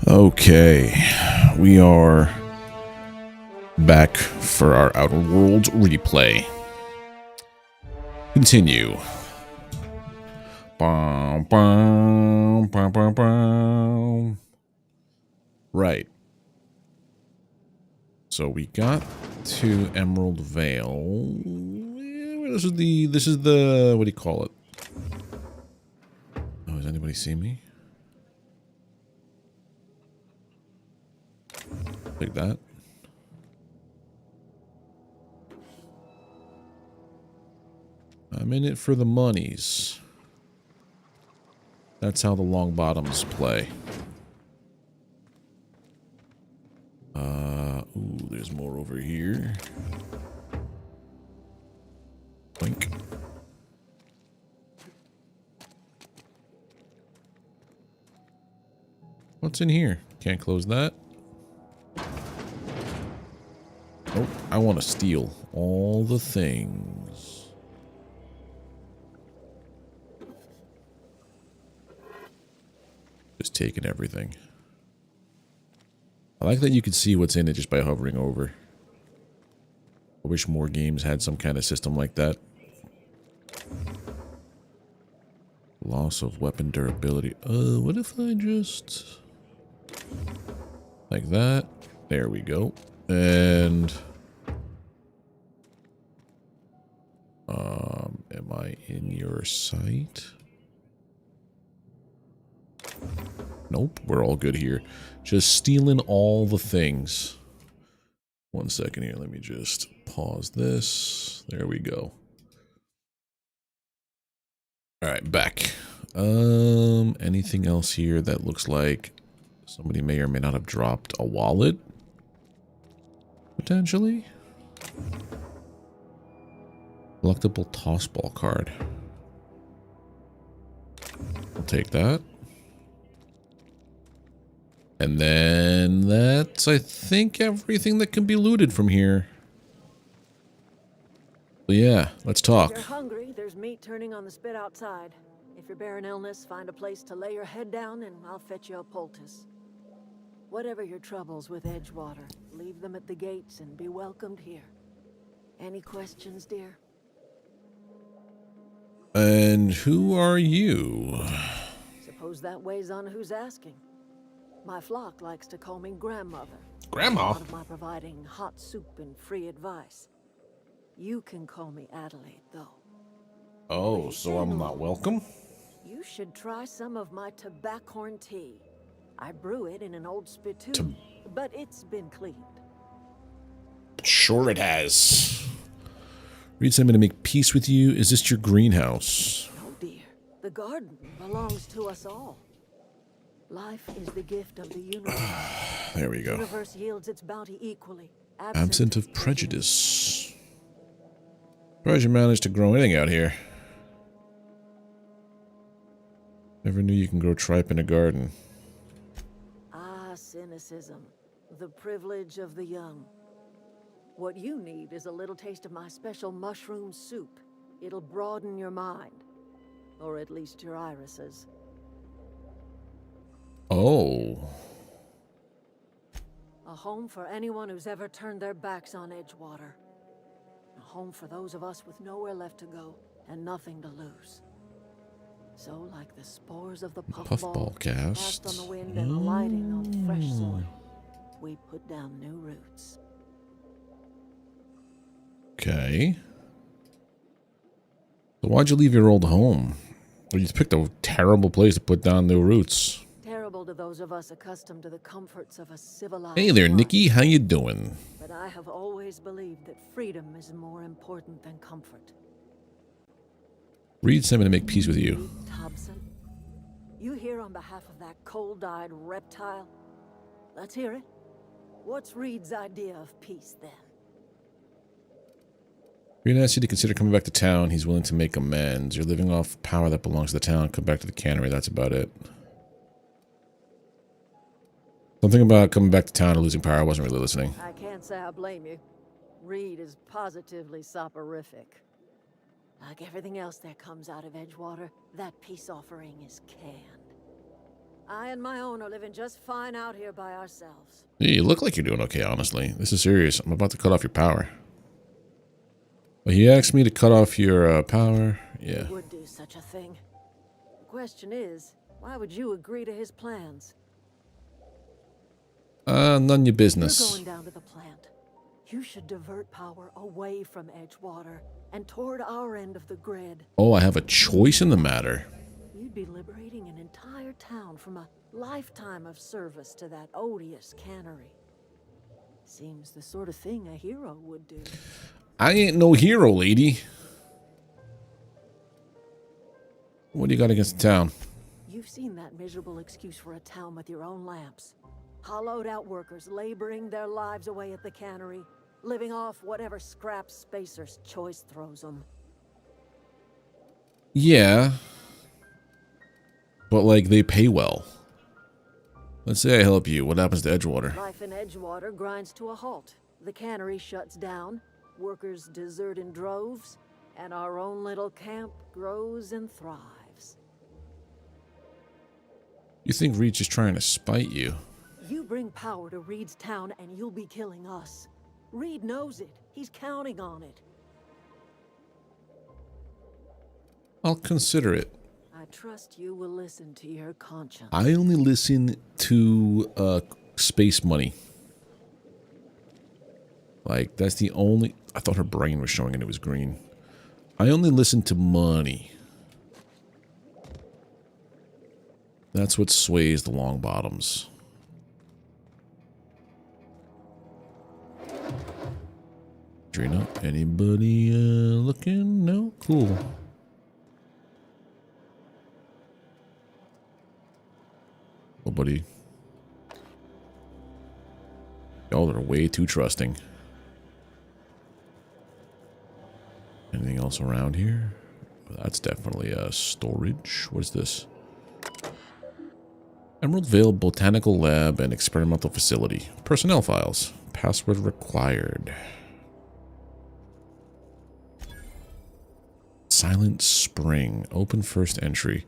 Okay, we are back for our Outer Worlds replay. Continue. Bum, bum, bum, bum, bum. Right. So we got to Emerald Vale. This is the what do you call it? Oh, does anybody see me? Like that. I'm in it for the monies. That's how the long bottoms play. Ooh, there's more over here. Blink. What's in here? Can't close that. Oh, I want to steal all the things. Just taking everything. I like that you can see what's in it just by hovering over. I wish more games had some kind of system like that. Loss of weapon durability. What if I just... like that? There we go. And... am I in your sight? Nope, we're all good here. Just stealing all the things. 1 second here, let me just pause this. There we go. Alright, back. Anything else here that looks like somebody may or may not have dropped a wallet? Potentially? Collectible tossball card. I'll take that. And then that's, I think, everything that can be looted from here. But yeah, let's talk. If you're hungry, there's meat turning on the spit outside. If you're bearing illness, find a place to lay your head down and I'll fetch you a poultice. Whatever your troubles with Edgewater, leave them at the gates and be welcomed here. Any questions, dear? And who are you? Suppose that weighs on who's asking. My flock likes to call me grandmother. Grandma? Out of my providing hot soup and free advice. You can call me Adelaide, though. Oh, so I'm not welcome? You should try some of my tobaccorn tea. I brew it in an old spittoon, but it's been cleaned. Sure it has. Read something to make peace with you. Is this your greenhouse? Oh dear, the garden belongs to us all. Life is the gift of the universe. There we The go. universe yields its bounty equally. Absent of prejudice. Surprised you managed to grow anything out here. Never knew you can grow tripe in a garden. Ah, cynicism. The privilege of the young. What you need is a little taste of my special mushroom soup. It'll broaden your mind. Or at least your irises. Oh. A home for anyone who's ever turned their backs on Edgewater. A home for those of us with nowhere left to go and nothing to lose. So, like the spores of the puffball cast on the wind and alighting on fresh soil, we put down new roots. Okay. So why'd you leave your old home? Well, you picked a terrible place to put down new roots. Terrible to those of us accustomed to the comforts of a civilized Hey there, life. Nikki. How you doing? But I have always believed that freedom is more important than comfort. Read something to make peace with you. Thompson, you here on behalf of that cold-eyed reptile? Let's hear it. What's Reed's idea of peace, then? Reed asks you to consider coming back to town. He's willing to make amends. You're living off power that belongs to the town. Come back to the cannery. That's about it. Something about coming back to town or losing power. I wasn't really listening. I can't say I blame you. Reed is positively soporific. Like everything else that comes out of Edgewater, that peace offering is canned. I and my own are living just fine out here by ourselves. You look like you're doing okay, honestly. This is serious. I'm about to cut off your power. Well, he asked me to cut off your power. Yeah. He would do such a thing. The question is, why would you agree to his plans? None your business. You're going down to the plant. You should divert power away from Edgewater and toward our end of the grid. Oh, I have a choice in the matter. You'd be liberating an entire town from a lifetime of service to that odious cannery. Seems the sort of thing a hero would do. I ain't no hero, lady. What do you got against the town? You've seen that miserable excuse for a town with your own lamps. Hollowed out workers laboring their lives away at the cannery, living off whatever scrap Spacer's choice throws them. Yeah. But, like, they pay well. Let's say I help you. What happens to Edgewater? Life in Edgewater grinds to a halt. The cannery shuts down, workers desert in droves, and our own little camp grows and thrives. You think Reed's just trying to spite you? You bring power to Reed's town and you'll be killing us. Reed knows it. He's counting on it. I'll consider it. I trust you will listen to your conscience. I only listen to space money. Like, that's the only... I thought her brain was showing and it was green. I only listen to money. That's what sways the long bottoms. Trina, anybody looking? No? Cool. Nobody. Y'all are way too trusting. Anything else around here? That's definitely a storage. What is this? Emerald Vale Botanical Lab and Experimental Facility. Personnel files. Password required. Silent Spring. Open first entry.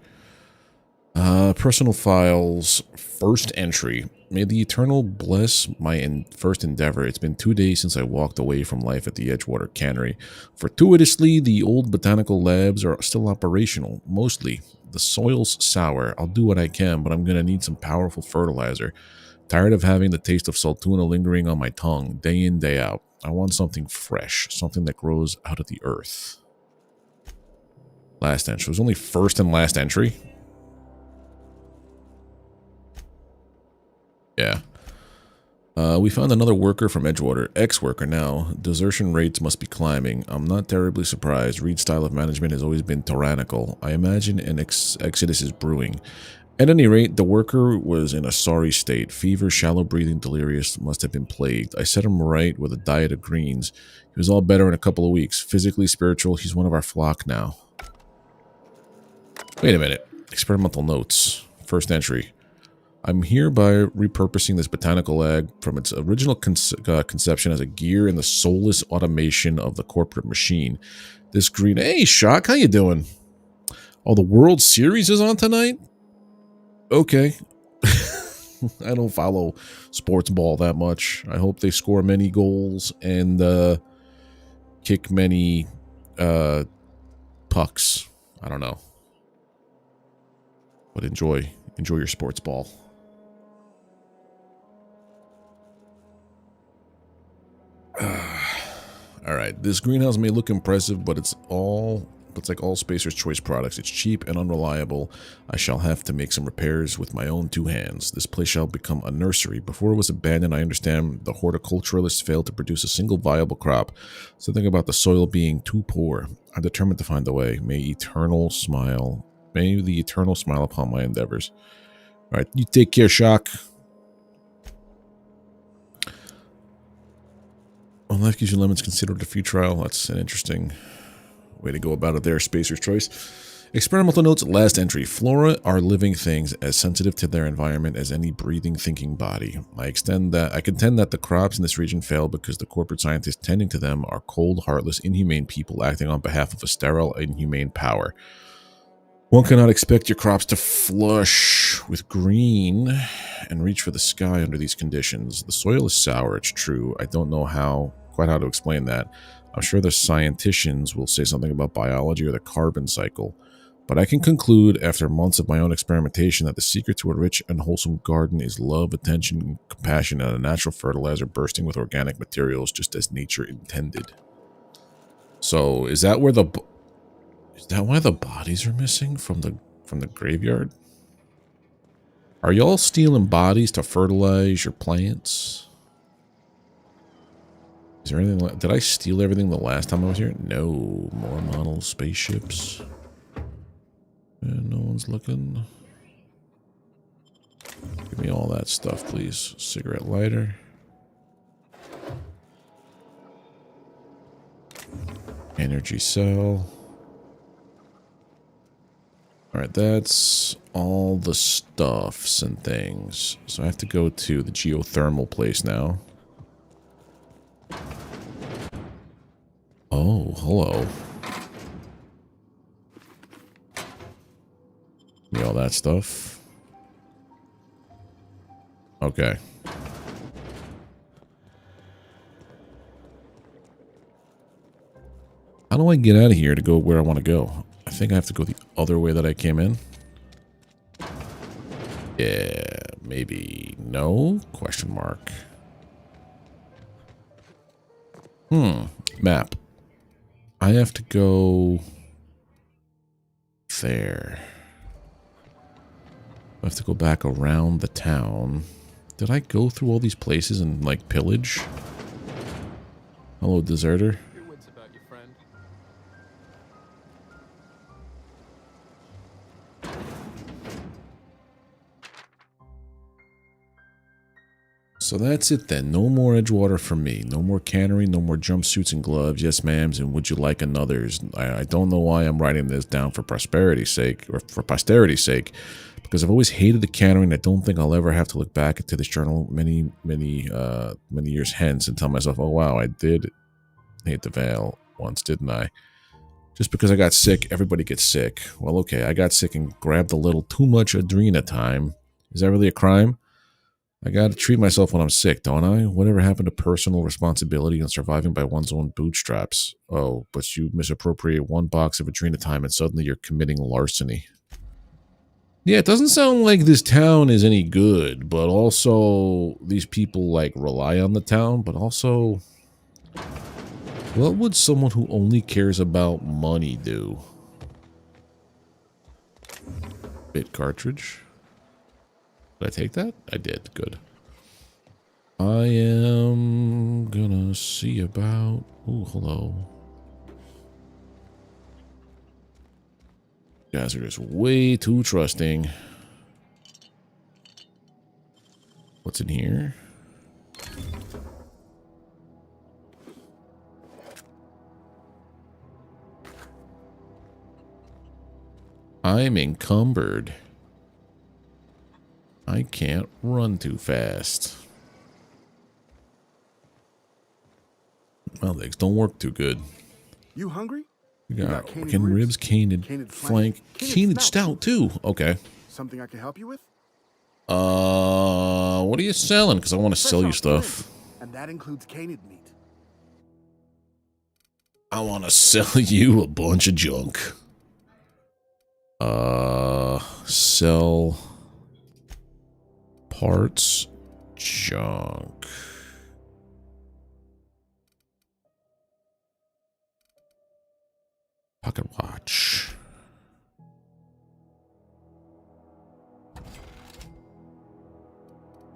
Personal files. First entry. May the Eternal bless my first endeavor. It's been 2 days since I walked away from life at the Edgewater Cannery. Fortuitously, the old botanical labs are still operational. Mostly. The soil's sour. I'll do what I can, but I'm going to need some powerful fertilizer. Tired of having the taste of Saltuna lingering on my tongue, day in, day out. I want something fresh. Something that grows out of the earth. Last entry. It was only first and last entry? Yeah. We found another worker from Edgewater. Ex-worker now. Desertion rates must be climbing. I'm not terribly surprised. Reed's style of management has always been tyrannical. I imagine an exodus is brewing. At any rate, the worker was in a sorry state. Fever, shallow breathing, delirious, must have been plagued. I set him right with a diet of greens. He was all better in a couple of weeks. Physically, spiritual, he's one of our flock now. Wait a minute. Experimental notes. First entry. I'm hereby repurposing this botanical lab from its original conception as a gear in the soulless automation of the corporate machine. This green... Hey, Shock, how you doing? Oh, the World Series is on tonight? Okay. I don't follow sports ball that much. I hope they score many goals and kick many pucks. I don't know. But enjoy your sports ball. Alright, this greenhouse may look impressive, but it's like all Spacer's Choice products. It's cheap and unreliable. I shall have to make some repairs with my own 2 hands. This place shall become a nursery. Before it was abandoned, I understand the horticulturalists failed to produce a single viable crop. Something about the soil being too poor. I'm determined to find a way. May the eternal smile upon my endeavors. Alright, you take care, Shock. Well, life gives you lemons, considered a free trial. That's an interesting way to go about it there, Spacer's Choice. Experimental notes, last entry. Flora are living things as sensitive to their environment as any breathing, thinking body. I contend that the crops in this region fail because the corporate scientists tending to them are cold, heartless, inhumane people acting on behalf of a sterile, inhumane power. One cannot expect your crops to flush with green and reach for the sky under these conditions. The soil is sour, it's true. I don't know quite how to explain that. I'm sure the scienticians will say something about biology or the carbon cycle. But I can conclude, after months of my own experimentation, that the secret to a rich and wholesome garden is love, attention, compassion, and a natural fertilizer bursting with organic materials just as nature intended. So, is that why the bodies are missing from the graveyard? Are y'all stealing bodies to fertilize your plants? Is there anything? Did I steal everything the last time I was here? No. More model spaceships. And no one's looking. Give me all that stuff, please. Cigarette lighter. Energy cell. Alright, that's all the stuffs and things. So I have to go to the geothermal place now. Oh, hello. Give me all that stuff. Okay. How do I get out of here to go where I want to go? I think I have to go the other way that I came in. Yeah, maybe. No? Question mark. Map. I have to go there. I have to go back around the town. Did I go through all these places and, like, pillage? Hello, deserter. Your wits about you, friend. So that's it then. No more Edgewater for me. No more cannery, no more jumpsuits and gloves. Yes, ma'ams, and would you like another's? I don't know why I'm writing this down for prosperity's sake, or for posterity's sake, because I've always hated the cannery, and I don't think I'll ever have to look back into this journal many years hence and tell myself, oh wow, I did hate the veil once, didn't I? Just because I got sick, everybody gets sick. Well, okay, I got sick and grabbed a little too much Adrena time. Is that really a crime? I gotta treat myself when I'm sick, don't I? Whatever happened to personal responsibility and surviving by one's own bootstraps? Oh, but you misappropriate one box of Adrena time and suddenly you're committing larceny. Yeah, it doesn't sound like this town is any good, but also these people, like, rely on the town, but also, what would someone who only cares about money do? Bit cartridge. Did I take that? I did. Good. I am gonna see about... Oh, hello. You guys are just way too trusting. What's in here? I'm encumbered. I can't run too fast. My legs don't work too good. You hungry? We got canid ribs, canid flank, canid stout too. Okay. Something I can help you with? What are you selling? Because I want to sell you stuff. And that includes canid meat. I want to sell you a bunch of junk. Sell parts, junk. Pocket watch.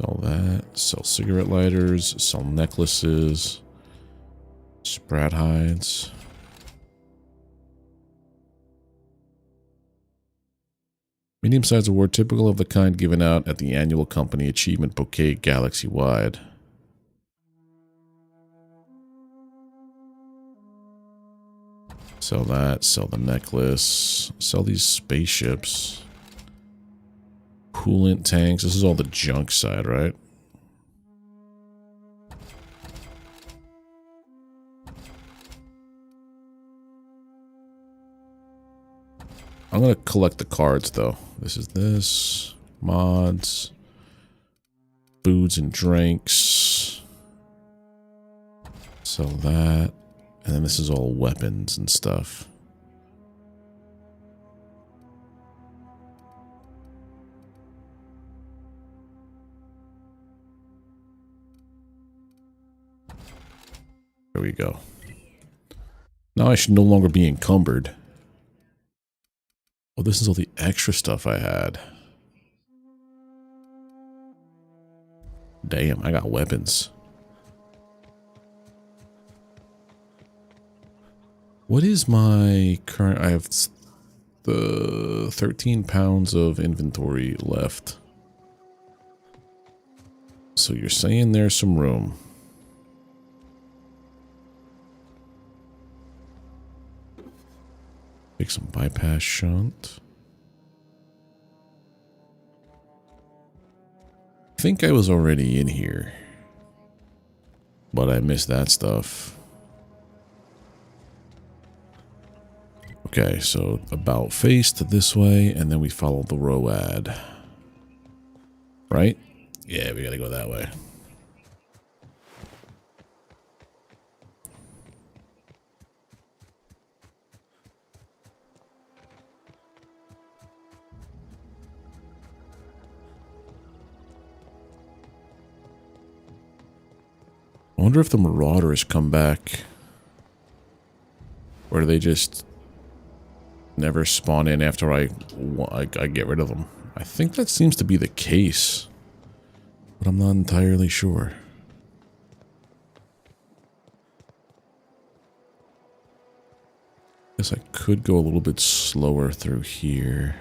Sell that. Sell cigarette lighters. Sell necklaces. Sprat hides. Medium-sized award typical of the kind given out at the annual company achievement bouquet galaxy-wide. Sell that, sell the necklace, sell these spaceships. Coolant tanks, this is all the junk side, right? I'm I'm going to collect the cards, though. This is this. Mods. Foods and drinks. Sell that. And then this is all weapons and stuff. There we go. Now I should no longer be encumbered. Oh, this is all the extra stuff I had. Damn, I got weapons. What is my current... I have the 13 pounds of inventory left. So you're saying there's some room. Take some bypass shunt. I think I was already in here, but I missed that stuff. Okay, so about face to this way, and then we follow the ROAD. Right? Yeah, we gotta go that way. I wonder if the Marauders come back. Or do they just never spawn in after I get rid of them? I think that seems to be the case. But I'm not entirely sure. Guess I could go a little bit slower through here.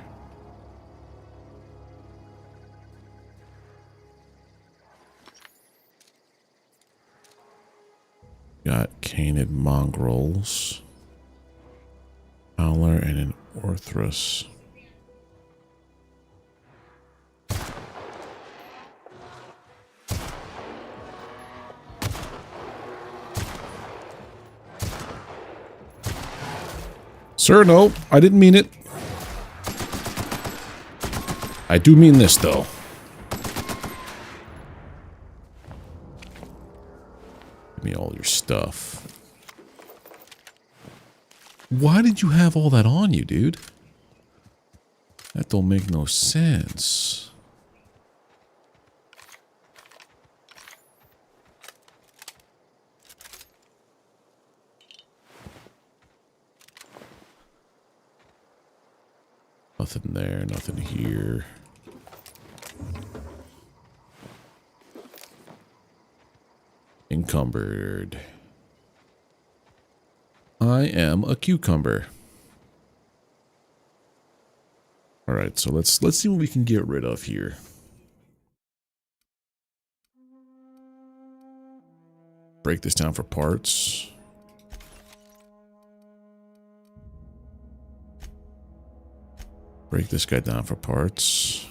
Got canid mongrels. Howler and an Orthrus. Sir, no, I didn't mean it. I do mean this, though. Give me all your stuff. Why did you have all that on you, dude? That don't make no sense. Nothing there, nothing here. Encumbered. I am a cucumber. All right, so let's see what we can get rid of here. Break this down for parts. Break this guy down for parts.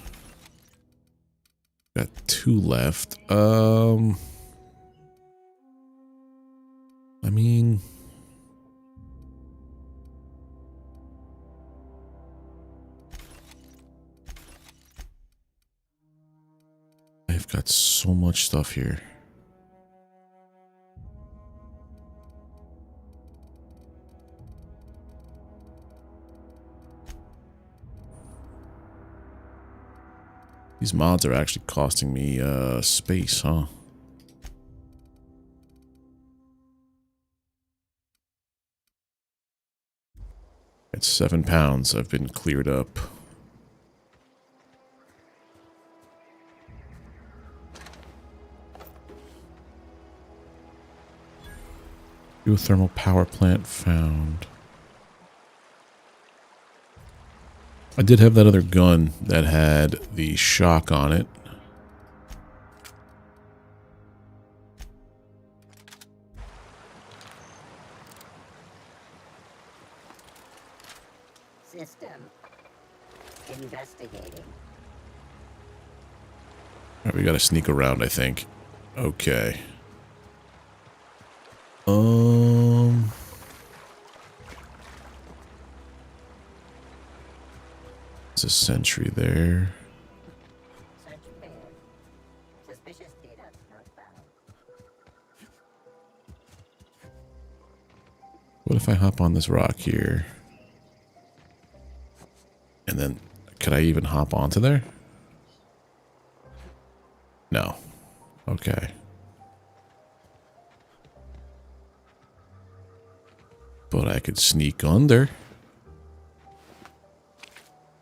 Got 2 left. I mean, I've got so much stuff here. These mods are actually costing me space, huh? At 7 pounds, I've been cleared up. Geothermal power plant found. I did have that other gun that had the shock on it. System investigating. Alright, we gotta sneak around, I think. Okay. It's a sentry there. Search failed. Suspicious data not found. What if I hop on this rock here? And then, could I even hop onto there? No. Okay. But I could sneak under.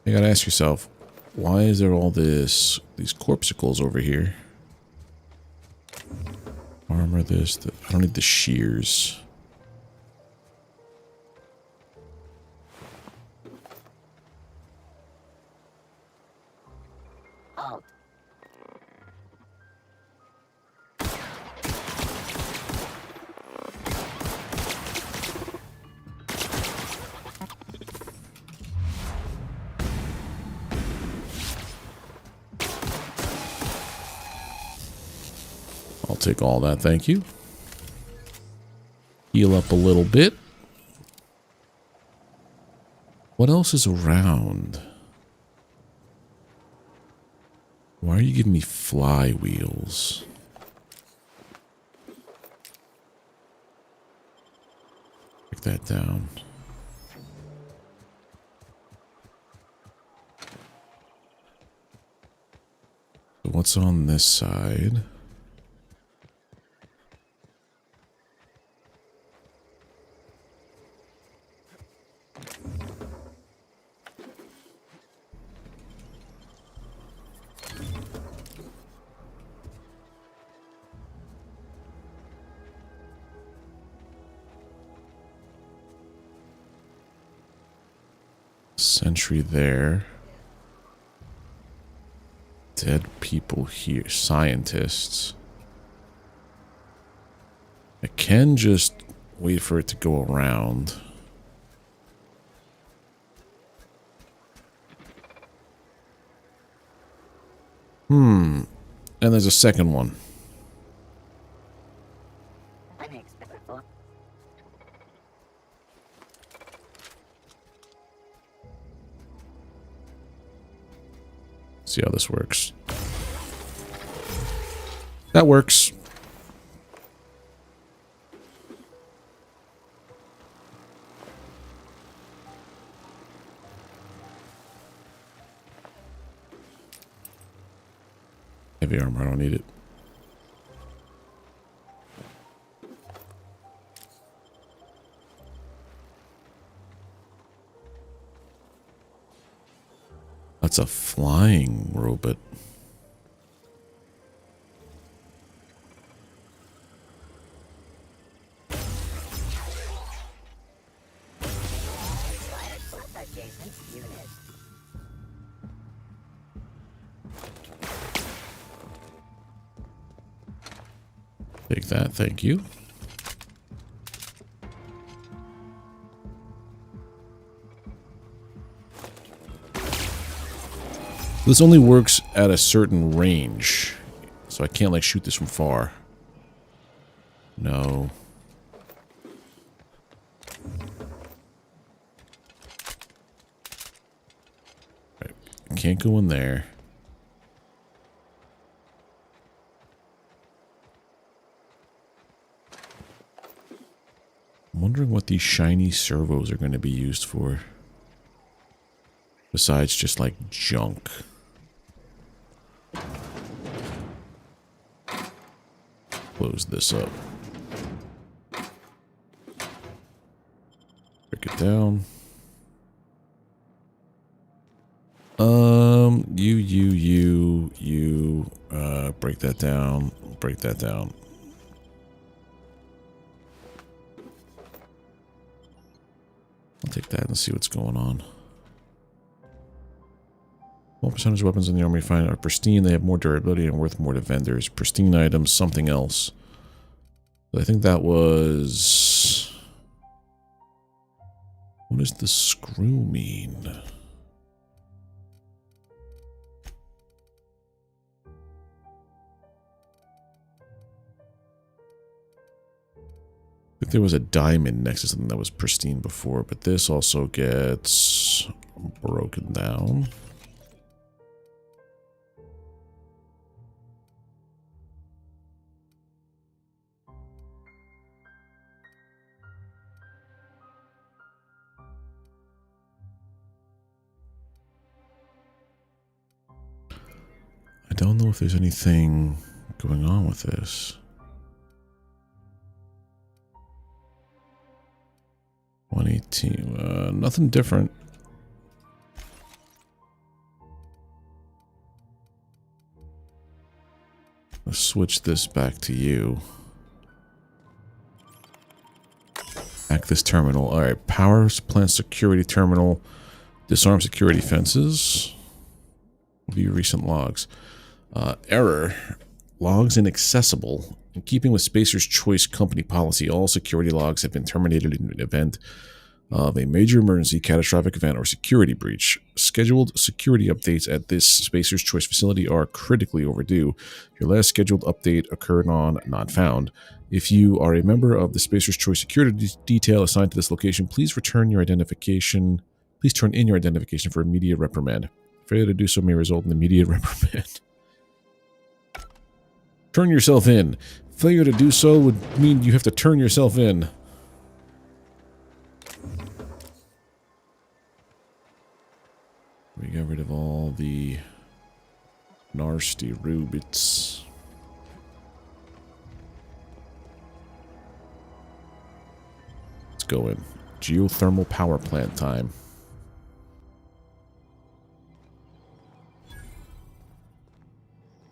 You gotta ask yourself, why is there all these corpuscles over here? Armor this. I don't need the shears. Halt. I'll take all that, thank you. Heal up a little bit. What else is around? Why are you giving me flywheels? Break that down. So what's on this side? Sentry there. Dead people here. Scientists. I can just wait for it to go around. And there's a second one. Unexpected. See how this works. That works. Heavy armor, I don't need it. That's a flying robot. Adjacent unit. Take that, thank you. This only works at a certain range, so I can't like shoot this from far. No. Right. Can't go in there. I'm wondering what these shiny servos are going to be used for. Besides just like junk. Close this up. Break it down. Break that down. Break that down. I'll take that and see what's going on. What percentage of weapons in the army you find are pristine? They have more durability and worth more to vendors. Pristine items, something else. I think that was... What does the screw mean? I think there was a diamond next to something that was pristine before, but this also gets broken down. don't know if there's anything going on with this. 118. Nothing different. Let's switch this back to you. Hack this terminal. Alright, power plant security terminal. Disarm security fences. View recent logs. Error. Logs inaccessible. In keeping with Spacer's Choice company policy, all security logs have been terminated in an event of a major emergency, catastrophic event, or security breach. Scheduled security updates at this Spacer's Choice facility are critically overdue. Your last scheduled update occurred on Not Found. If you are a member of the Spacer's Choice security detail assigned to this location, please return your identification. Please turn in your identification for immediate reprimand. Failure to do so may result in immediate reprimand. Turn yourself in. Failure to do so would mean you have to turn yourself in. We got rid of all the nasty rubits. Let's go in. Geothermal power plant time.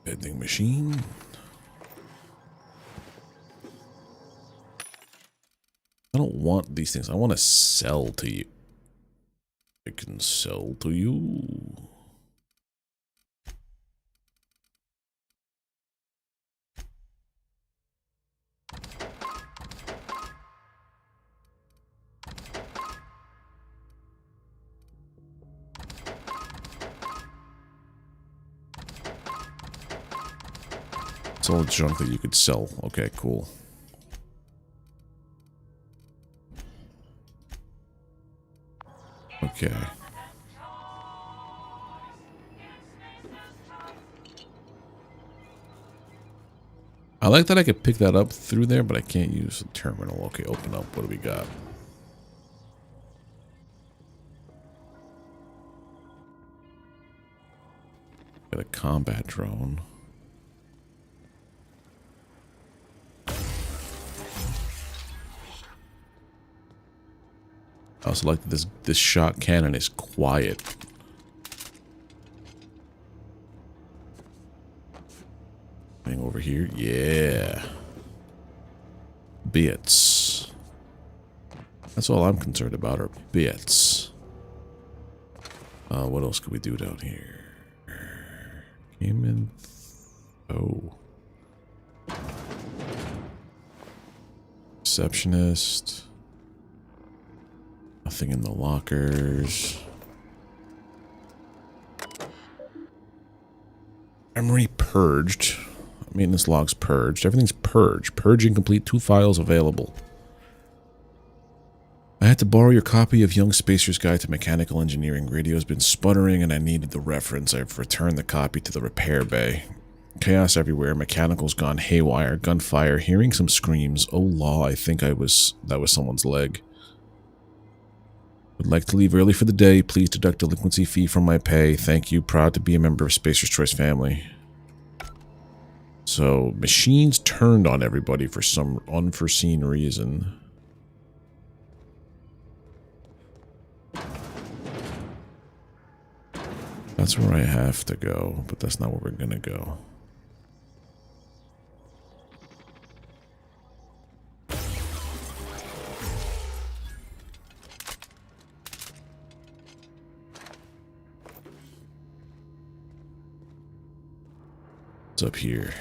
Vending machine. I don't want these things. I want to sell to you. I can sell to you. It's all junk that you could sell. Okay, cool. Okay. I like that I could pick that up through there, but I can't use the terminal. Okay, open up. What do we got? Got a combat drone. I also like that this shot cannon is quiet. Thing over here, yeah. Bits. That's all I'm concerned about are bits. What else could we do down here? Came in. Oh. Receptionist. Nothing in the lockers. Memory purged. Maintenance logs purged. Everything's purged. Purge incomplete. 2 files available. I had to borrow your copy of Young Spacer's Guide to Mechanical Engineering. Radio's been sputtering and I needed the reference. I've returned the copy to the repair bay. Chaos everywhere. Mechanical's gone haywire. Gunfire. Hearing some screams. Oh law, I think that was someone's leg. Would like to leave early for the day. Please deduct delinquency fee from my pay. Thank you. Proud to be a member of Spacer's Choice family. So, machines turned on everybody for some unforeseen reason. That's where I have to go, but that's not where we're gonna go. What's up here?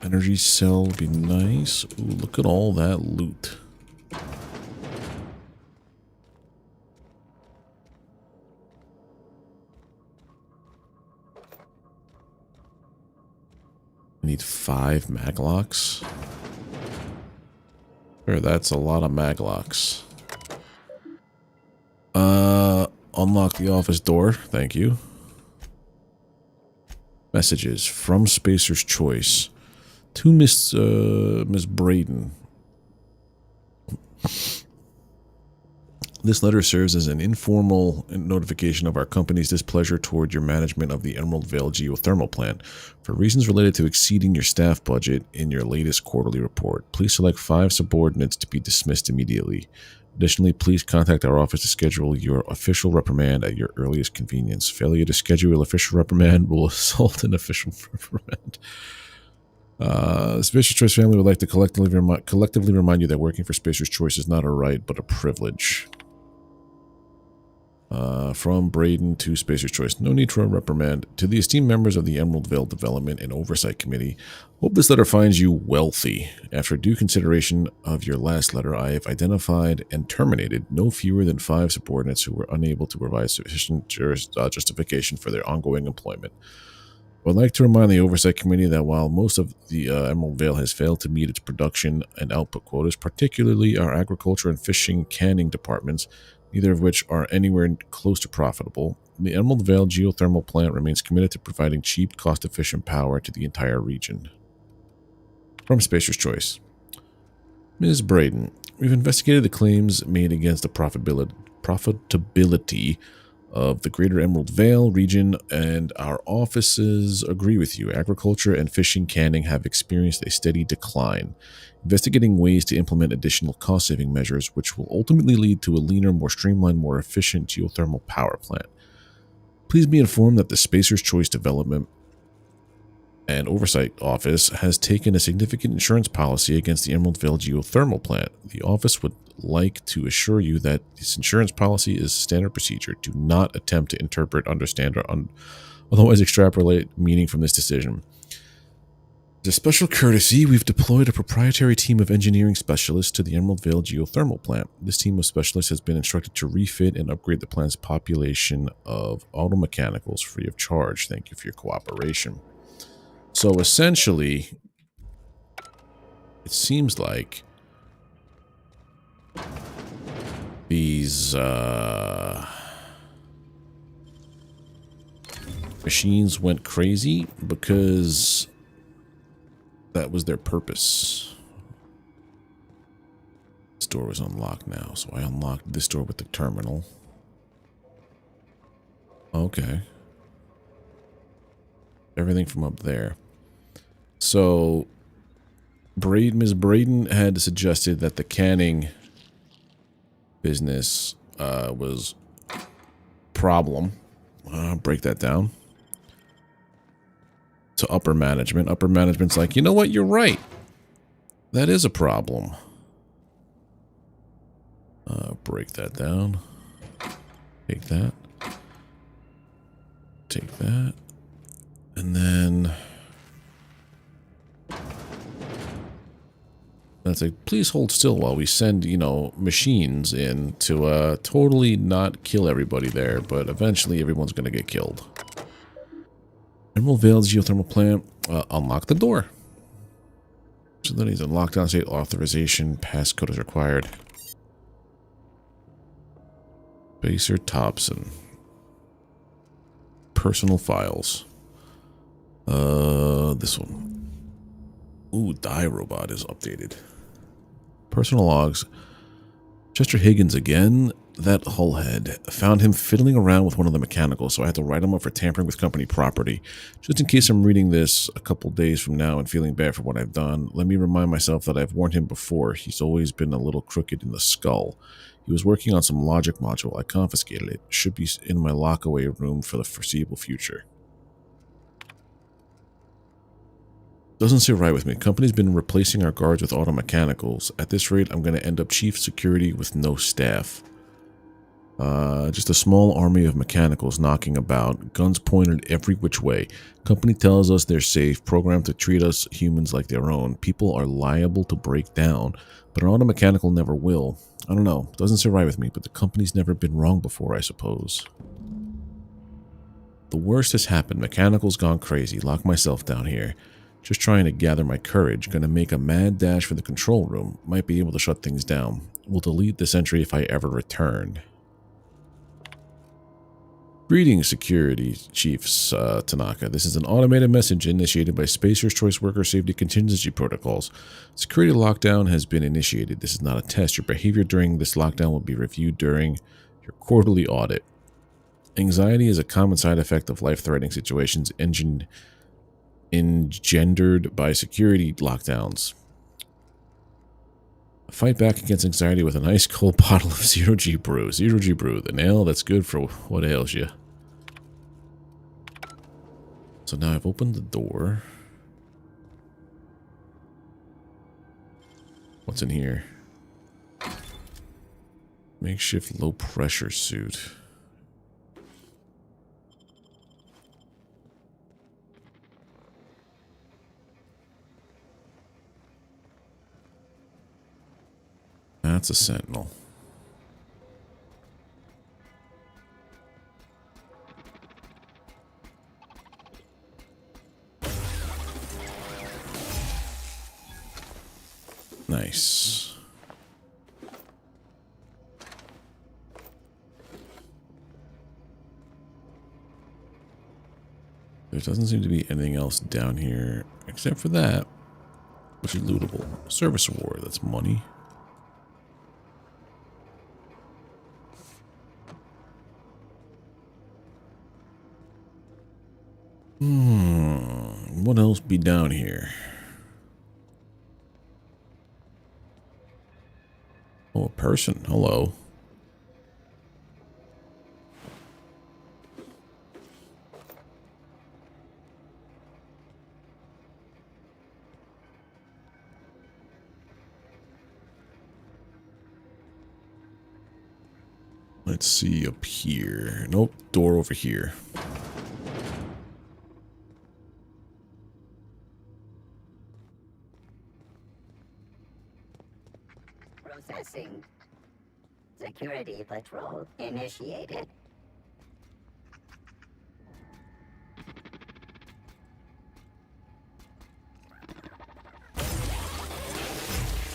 Energy cell would be nice. Ooh, look at all that loot. I need 5 maglocks. Sure, that's a lot of maglocks. Unlock the office door. Thank you. Messages from Spacer's Choice to Miss Braden. This letter serves as an informal notification of our company's displeasure toward your management of the Emerald Vale geothermal plant. For reasons related to exceeding your staff budget in your latest quarterly report, please select 5 subordinates to be dismissed immediately. Additionally, please contact our office to schedule your official reprimand at your earliest convenience. Failure to schedule an official reprimand will result in official reprimand. The Spacer's Choice family would like to collectively remind you that working for Spacer's Choice is not a right, but a privilege. From Braden to Spacer's Choice. No need for a reprimand. To the esteemed members of the Emerald Vale Development and Oversight Committee, hope this letter finds you wealthy. After due consideration of your last letter, I have identified and terminated no fewer than 5 subordinates who were unable to provide sufficient justification for their ongoing employment. I would like to remind the Oversight Committee that while most of the Emerald Vale has failed to meet its production and output quotas, particularly our agriculture and fishing canning departments, neither of which are anywhere close to profitable, the Emerald Vale geothermal plant remains committed to providing cheap, cost-efficient power to the entire region. From Spacer's Choice. Ms. Braden, we've investigated the claims made against the profitability of the greater Emerald Vale region, and our offices agree with you. Agriculture and fishing canning have experienced a steady decline. Investigating ways to implement additional cost-saving measures which will ultimately lead to a leaner, more streamlined, more efficient geothermal power plant. Please be informed that the Spacer's Choice Development and Oversight Office has taken a significant insurance policy against the Emerald Vale geothermal plant. The office would like to assure you that this insurance policy is standard procedure. Do not attempt to interpret, understand, or otherwise extrapolate meaning from this decision. As a special courtesy, we've deployed a proprietary team of engineering specialists to the Emerald Vale geothermal plant. This team of specialists has been instructed to refit and upgrade the plant's population of automechanicals free of charge. Thank you for your cooperation. So essentially, it seems like these machines went crazy because that was their purpose. This door was unlocked now, so I unlocked this door with the terminal. Okay. Everything from up there. So, Ms. Braden had suggested that the canning business was problem. Break that down. To upper management. Upper management's like, you know what, you're right. That is a problem. Break that down. Take that. Take that. And then that's like, please hold still while we send, you know, machines in to totally not kill everybody there, but eventually everyone's going to get killed. Emerald Vale geothermal plant, unlock the door. So then he's a lockdown state authorization, passcode is required. Baser Thompson. Personal files. This one. Ooh, Die Robot is updated. Personal logs. Chester Higgins again. That hullhead. Found him fiddling around with one of the mechanicals, so I had to write him up for tampering with company property. Just in case I'm reading this a couple days from now and feeling bad for what I've done, let me remind myself that I've warned him before. He's always been a little crooked in the skull. He was working on some logic module. I confiscated it. Should be in my lockaway room for the foreseeable future. Doesn't sit right with me. Company's been replacing our guards with auto mechanicals. At this rate, I'm going to end up chief security with no staff. Just a small army of mechanicals knocking about, guns pointed every which way. Company tells us they're safe, programmed to treat us humans like their own. People are liable to break down, but an auto mechanical never will. I don't know. Doesn't sit right with me, but the company's never been wrong before, I suppose. The worst has happened. Mechanical's gone crazy. Lock myself down here. Just trying to gather my courage. Gonna make a mad dash for the control room. Might be able to shut things down. Will delete this entry if I ever return. Greetings, Security Chiefs Tanaka. This is an automated message initiated by Spacer's Choice Worker Safety Contingency Protocols. Security lockdown has been initiated. This is not a test. Your behavior during this lockdown will be reviewed during your quarterly audit. Anxiety is a common side effect of life-threatening situations engendered by security lockdowns. Fight back against anxiety with an ice cold bottle of Zero G Brew. Zero G Brew, the nail that's good for what ails you. So now I've opened the door. What's in here? Makeshift low pressure suit. That's a sentinel. Nice. There doesn't seem to be anything else down here except for that, which is lootable. Service award, that's money. What else be down here? Oh, a person. Hello. Let's see up here. Nope, door over here. Processing. Security patrol initiated.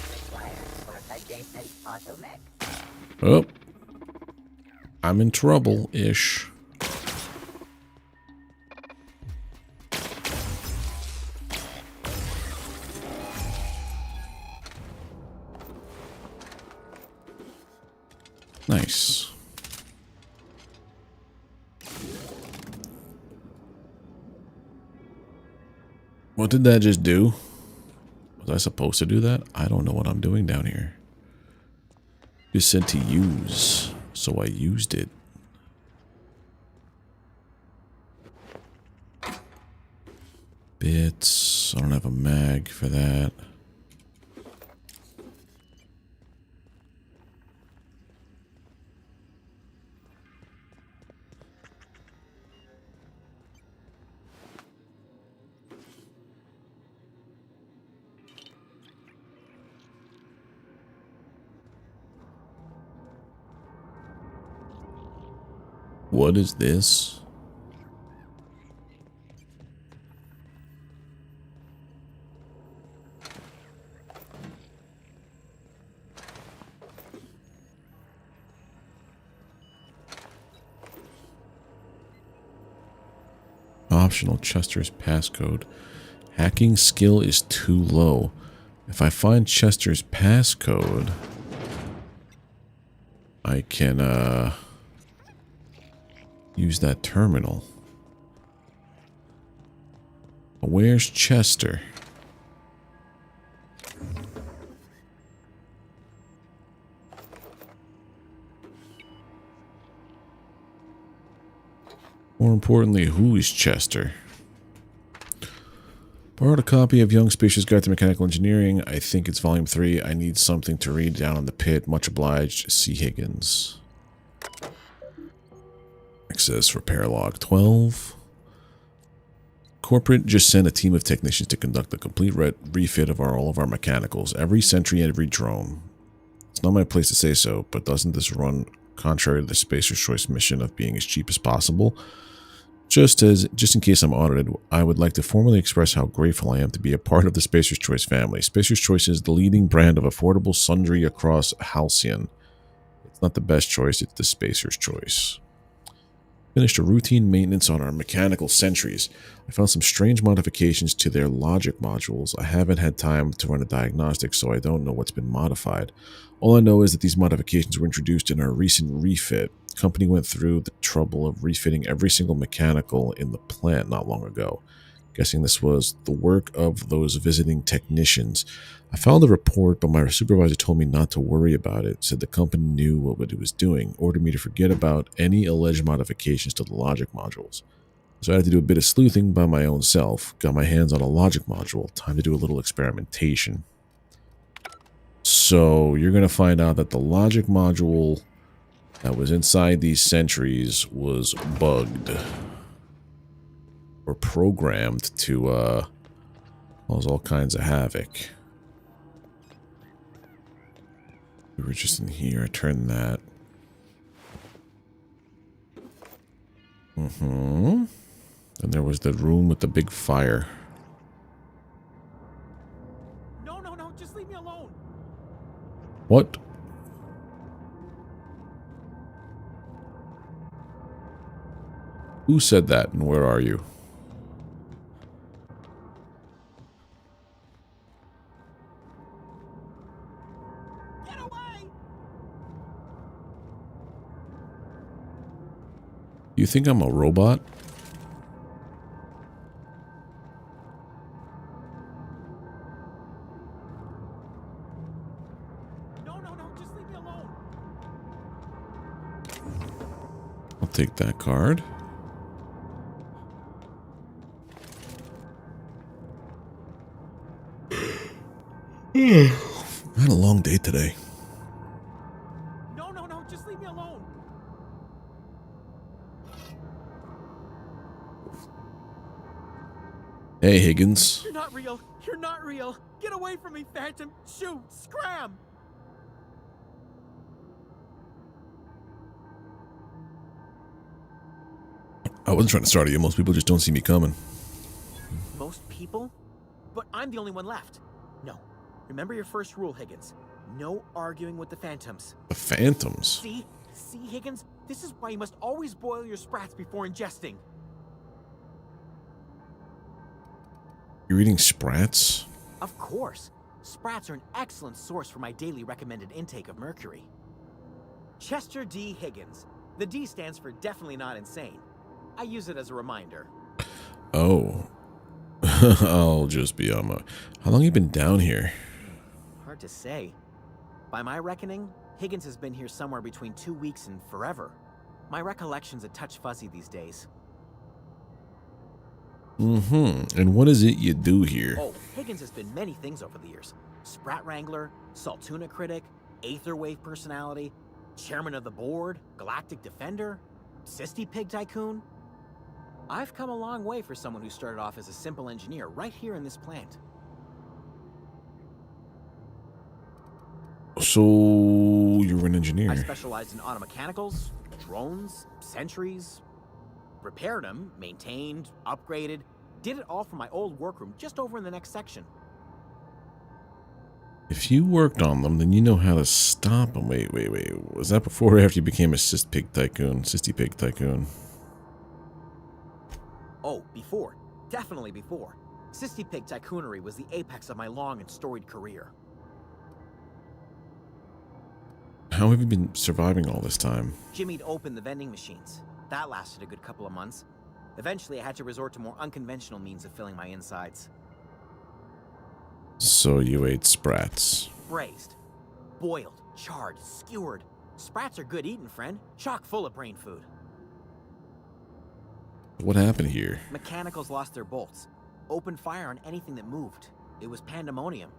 Required for adjacent automech. Oh. I'm in trouble-ish. Nice. What did that just do? Was I supposed to do that? I don't know what I'm doing down here. Just said to use, so I used it. Bits. I don't have a mag for that. What is this? Optional Chester's passcode. Hacking skill is too low. If I find Chester's passcode, I can use that terminal. Where's Chester? More importantly, who is Chester? Borrowed a copy of Young Spacer's Guide to Mechanical Engineering. I think it's volume 3. I need something to read down in the pit. Much obliged, C. Higgins. Access repair log 12. Corporate just sent a team of technicians to conduct a complete refit of all of our mechanicals. Every sentry, every drone. It's not my place to say so, but doesn't this run contrary to the Spacer's Choice mission of being as cheap as possible? Just in case I'm audited, I would like to formally express how grateful I am to be a part of the Spacer's Choice family. Spacer's Choice is the leading brand of affordable sundry across Halcyon. It's not the best choice, it's the Spacer's Choice. Finished a routine maintenance on our mechanical sentries. I found some strange modifications to their logic modules. I haven't had time to run a diagnostic, so I don't know what's been modified. All I know is that these modifications were introduced in our recent refit. The company went through the trouble of refitting every single mechanical in the plant not long ago. Guessing this was the work of those visiting technicians. I filed a report, but my supervisor told me not to worry about it, said the company knew what it was doing, ordered me to forget about any alleged modifications to the logic modules. So I had to do a bit of sleuthing by my own self, got my hands on a logic module, time to do a little experimentation. So you're going to find out that the logic module that was inside these sentries was bugged. Or programmed to cause all kinds of havoc. We were just in here. I turned that. And there was the room with the big fire. No, just leave me alone. What? Who said that and where are you? You think I'm a robot? No, just leave me alone. I'll take that card. I had a long day today. No, just leave me alone. Hey, Higgins. You're not real. You're not real. Get away from me, Phantom. Shoot. Scram. I wasn't trying to startle you. Most people just don't see me coming. Most people? But I'm the only one left. No. Remember your first rule, Higgins. No arguing with the Phantoms. The Phantoms? See, Higgins? This is why you must always boil your sprats before ingesting. You're eating sprats? Of course. Sprats are an excellent source for my daily recommended intake of mercury. Chester D. Higgins. The D stands for definitely not insane. I use it as a reminder. Oh. I'll just be on my... How long have you been down here? Hard to say. By my reckoning, Higgins has been here somewhere between 2 weeks and forever. My recollection's a touch fuzzy these days. And what is it you do here? Oh, Higgins has been many things over the years. Sprat Wrangler, Saltuna Critic, Aetherwave Personality, Chairman of the Board, Galactic Defender, Sisty Pig Tycoon. I've come a long way for someone who started off as a simple engineer right here in this plant. So, you're an engineer. I specialized in automechanicals, drones, sentries, repaired them, maintained, upgraded, did it all from my old workroom just over in the next section. If you worked on them, then you know how to stop them. Wait. Was that before or after you became a Sisty Pig Tycoon? Oh, before. Definitely before. Sisty Pig Tycoonery was the apex of my long and storied career. How have you been surviving all this time? Jimmy'd opened the vending machines. That lasted a good couple of months. Eventually, I had to resort to more unconventional means of filling my insides. So you ate sprats. Braised, boiled, charred, skewered. Sprats are good eating, friend. Chock full of brain food. What happened here? Mechanicals lost their bolts. Opened fire on anything that moved. It was pandemonium.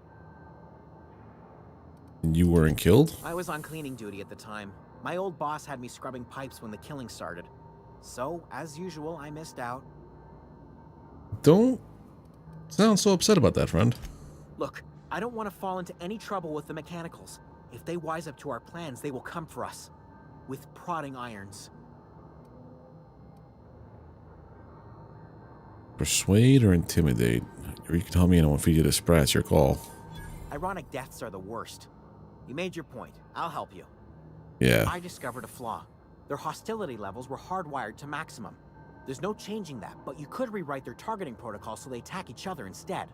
And you weren't killed? I was on cleaning duty at the time. My old boss had me scrubbing pipes when the killing started. So, as usual, I missed out. Don't sound so upset about that, friend. Look, I don't want to fall into any trouble with the mechanicals. If they wise up to our plans, they will come for us. With prodding irons. Persuade or intimidate? Or you can tell me and I won't feed you the sprats, your call. Ironic deaths are the worst. You made your point. I'll help you. Yeah. I discovered a flaw. Their hostility levels were hardwired to maximum. There's no changing that, but you could rewrite their targeting protocol so they attack each other instead.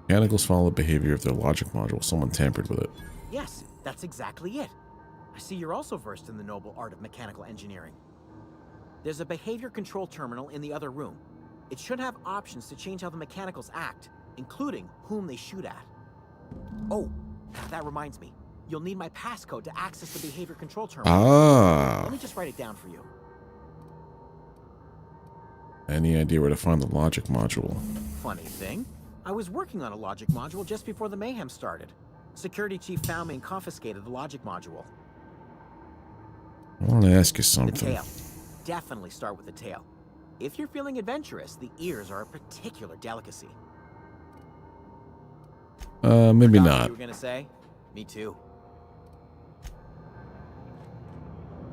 Mechanicals follow the behavior of their logic module. Someone tampered with it. Yes, that's exactly it. I see you're also versed in the noble art of mechanical engineering. There's a behavior control terminal in the other room. It should have options to change how the mechanicals act, including whom they shoot at. Oh, that reminds me. You'll need my passcode to access the behavior control terminal. Ah. Let me just write it down for you. Any idea where to find the logic module? Funny thing, I was working on a logic module just before the mayhem started. Security chief found me and confiscated the logic module. I want to ask you The something. tail. Definitely start with the tail. If you're feeling adventurous, the ears are a particular delicacy. Maybe Forgot what not. you were gonna say? Me too.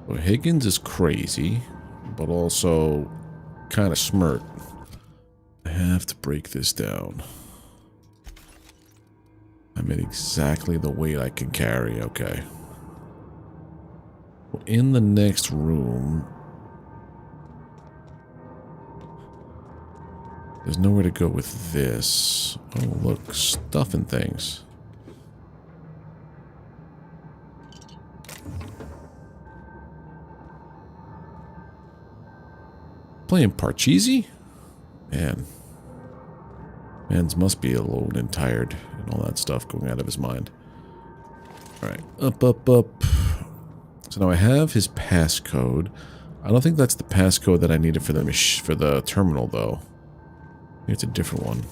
Well, Higgins is crazy, but also kind of smart. I have to break this down. I'm at exactly the weight I can carry. Okay. Well, in the next room, there's nowhere to go with this. Oh, look, stuff and things. Playing Parcheesi? Man. Man's must be alone and tired and all that stuff going out of his mind. Alright, up, up, up. So now I have his passcode. I don't think that's the passcode that I needed for the terminal, though. I think it's a different one.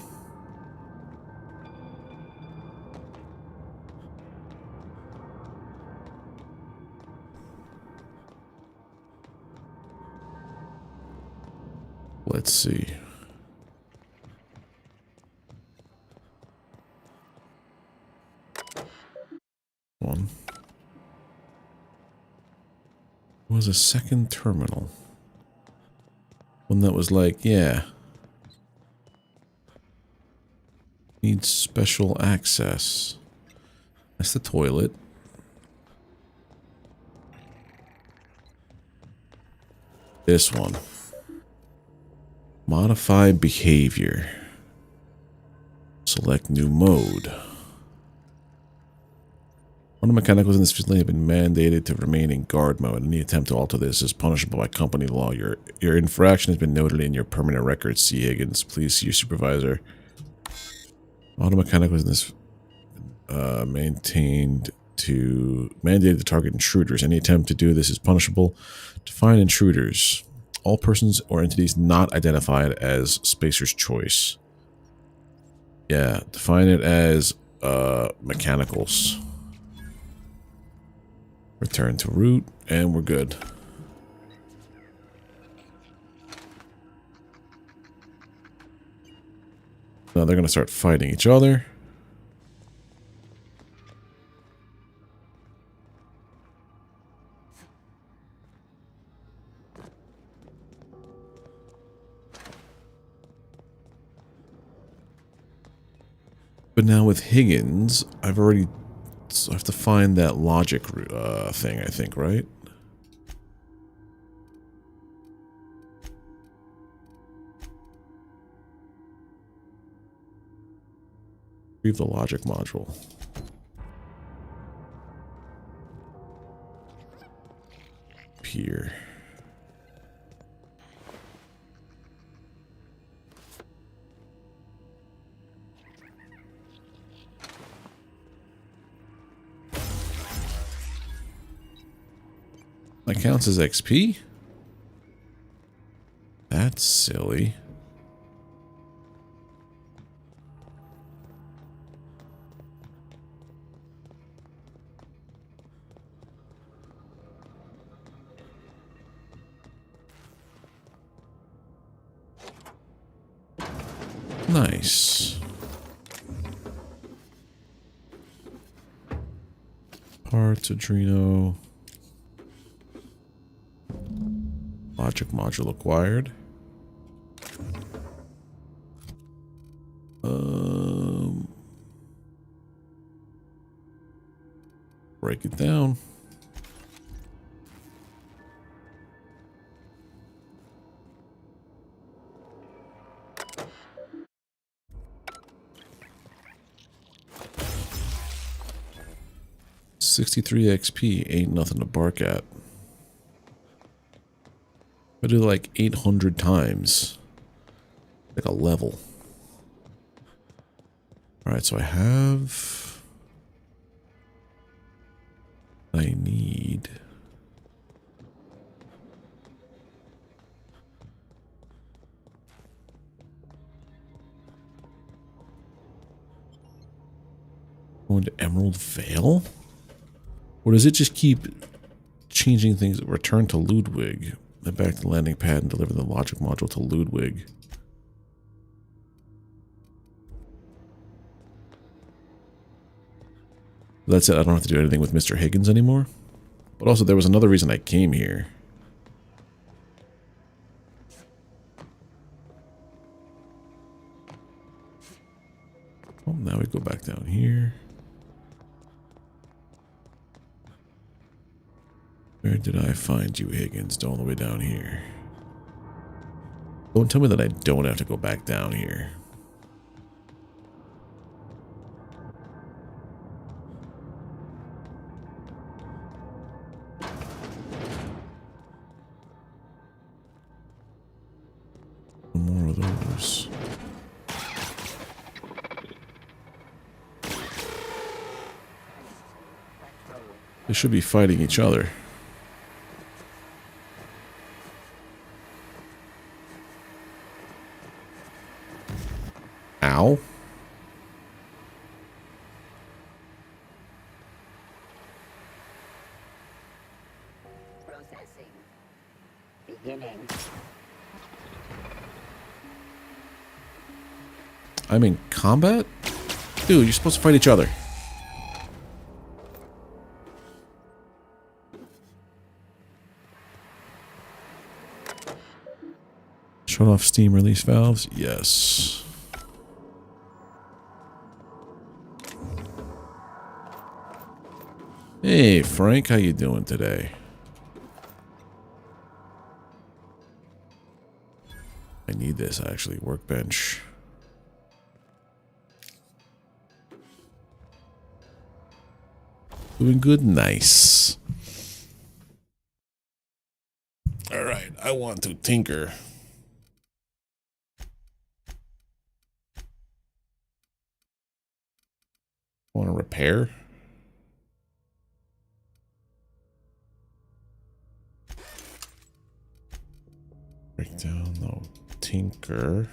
Let's see. One. It was a second terminal. One that was like, yeah. Needs special access. That's the toilet. This one. Modify behavior. Select new mode. One of the mechanicals in this facility have been mandated to remain in guard mode. Any attempt to alter this is punishable by company law. Your infraction has been noted in your permanent records. C. Higgins, please see your supervisor. Auto mechanicals in this mandated to target intruders. Any attempt to do this is punishable. Define intruders. All persons or entities not identified as Spacer's choice. Yeah, define it as mechanicals. Return to root, and we're good. Now they're going to start fighting each other. But now with Higgins, I have to find that logic thing, I think, right? Retrieve the logic module. Here. That counts as XP? That's silly. Nice. Parts, Adreno. Logic module acquired. Break it down. 63 XP ain't nothing to bark at. I do like 800 times. Like a level. Alright, so I have... I need... Going to Emerald Vale? Or does it just keep changing things? Return to Ludwig. Then back to the landing pad and deliver the logic module to Ludwig. That's it. I don't have to do anything with Mr. Higgins anymore. But also, there was another reason I came here. Oh, now we go back down here. Where did I find you, Higgins? All the way down here. Don't tell me that I don't have to go back down here. More of those. They should be fighting each other. Ow. Processing. Beginning. I'm in combat? Dude, you're supposed to fight each other. Shut off steam release valves? Yes. Hey, Frank, how you doing today? I need this, actually. Workbench. Doing good? Nice. Alright, I want to tinker. Want to repair? Break down, no. Tinker.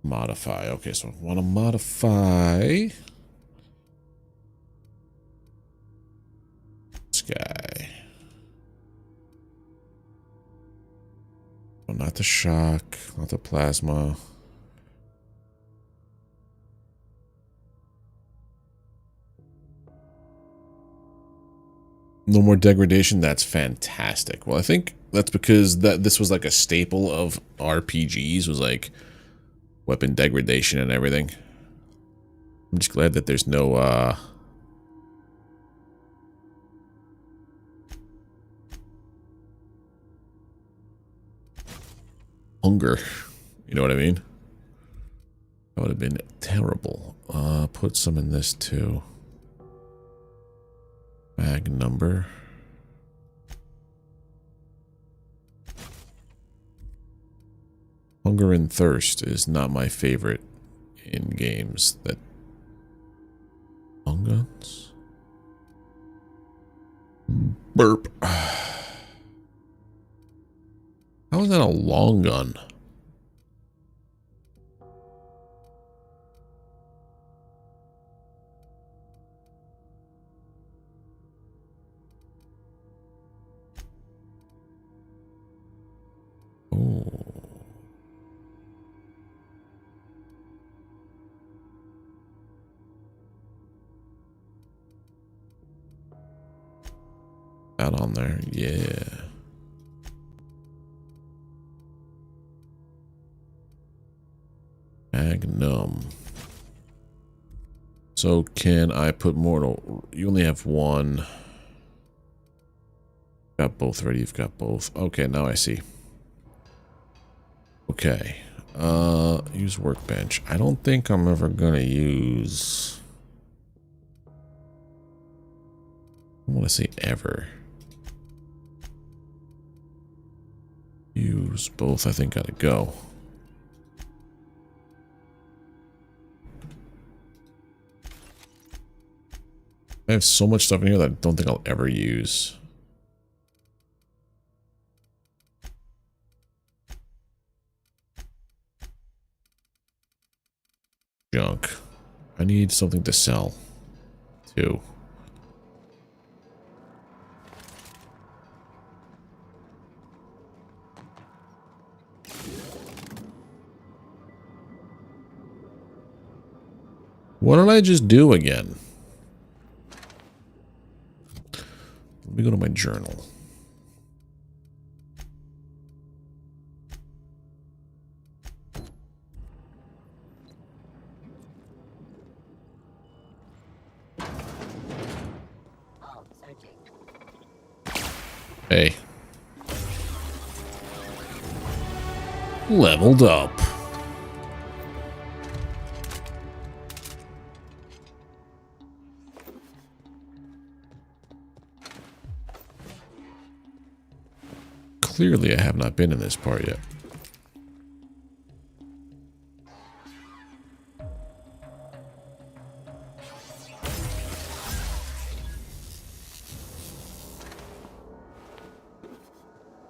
Modify. Okay, so I want to modify this guy. Oh, not the shock, not the plasma. No more degradation. That's fantastic. Well, I think that's because this was like a staple of RPGs, was like weapon degradation and everything. I'm just glad that there's no hunger. You know what I mean? That would have been terrible. Put some in this too. Mag number. Hunger and thirst is not my favorite in games. That long guns? Burp. How is that a long gun? Oh. That on there, yeah. Magnum. So can I put more? No, you only have one. Got both ready. You've got both. Okay, now I see. Okay. Use workbench. I don't think I'm ever gonna use... I want to say ever. Use both, I think, gotta go. I have so much stuff in here that I don't think I'll ever use. Junk. I need something to sell, too. What did I just do again? Let me go to my journal. All searching. Hey. Leveled up. Clearly, I have not been in this part yet.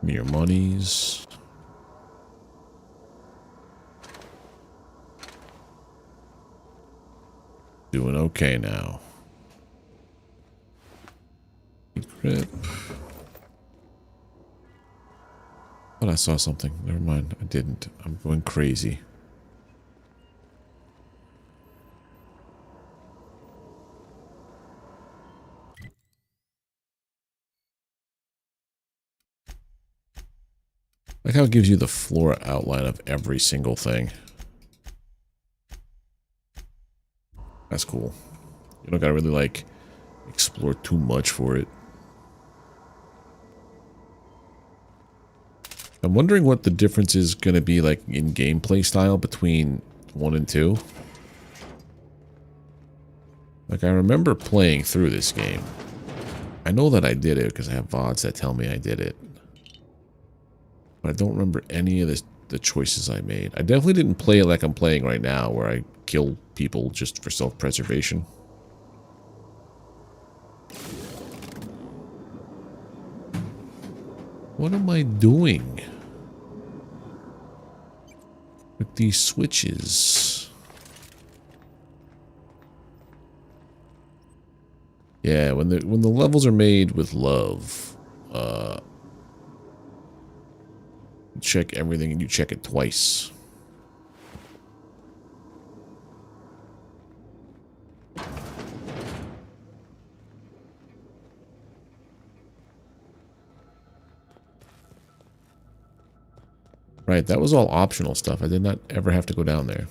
Mere monies. Doing okay now. Grip. But I saw something. Never mind. I didn't. I'm going crazy. Like how it gives you the floor outline of every single thing. That's cool. You don't gotta really like explore too much for it. I'm wondering what the difference is going to be like in gameplay style between 1 and 2. Like, I remember playing through this game. I know that I did it because I have VODs that tell me I did it. But I don't remember any of the choices I made. I definitely didn't play it like I'm playing right now, where I kill people just for self-preservation. What am I doing with these switches? Yeah, when the levels are made with love, you check everything and you check it twice. Right, that was all optional stuff. I did not ever have to go down there.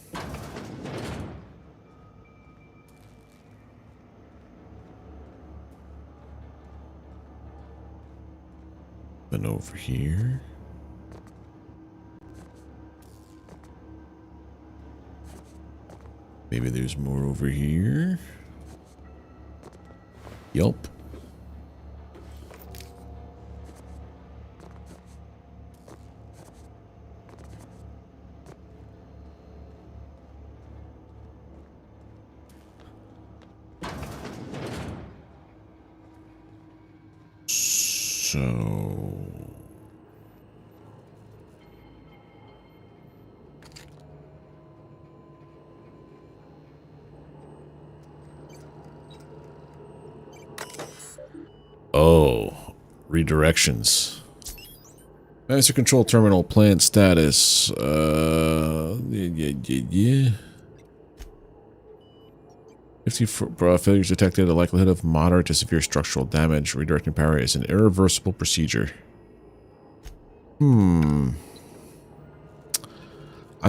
Then over here. Maybe there's more over here. Yup. So... Oh, redirections. Master control terminal plant status. Yeah. 50 failures detected. A likelihood of moderate to severe structural damage. Redirecting power is an irreversible procedure. I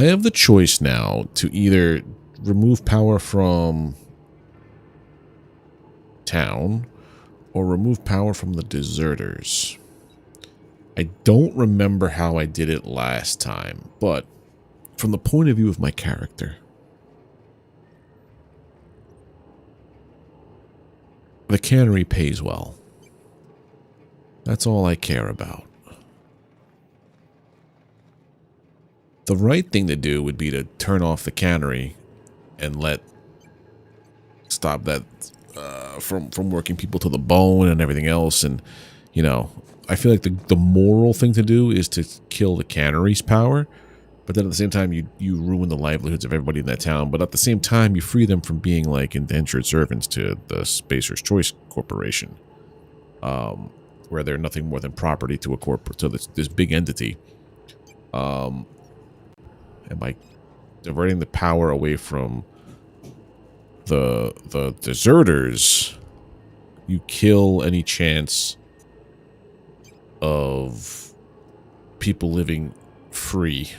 have the choice now to either remove power from town or remove power from the deserters. I don't remember how I did it last time, but from the point of view of my character, the cannery pays well. That's all I care about. The right thing to do would be to turn off the cannery and stop that from working people to the bone and everything else. And, you know, I feel like the moral thing to do is to kill the cannery's power. But then at the same time, you ruin the livelihoods of everybody in that town. But at the same time, you free them from being like indentured servants to the Spacer's Choice Corporation, where they're nothing more than property to a corporate, to this big entity. And by diverting the power away from the deserters, you kill any chance of people living free.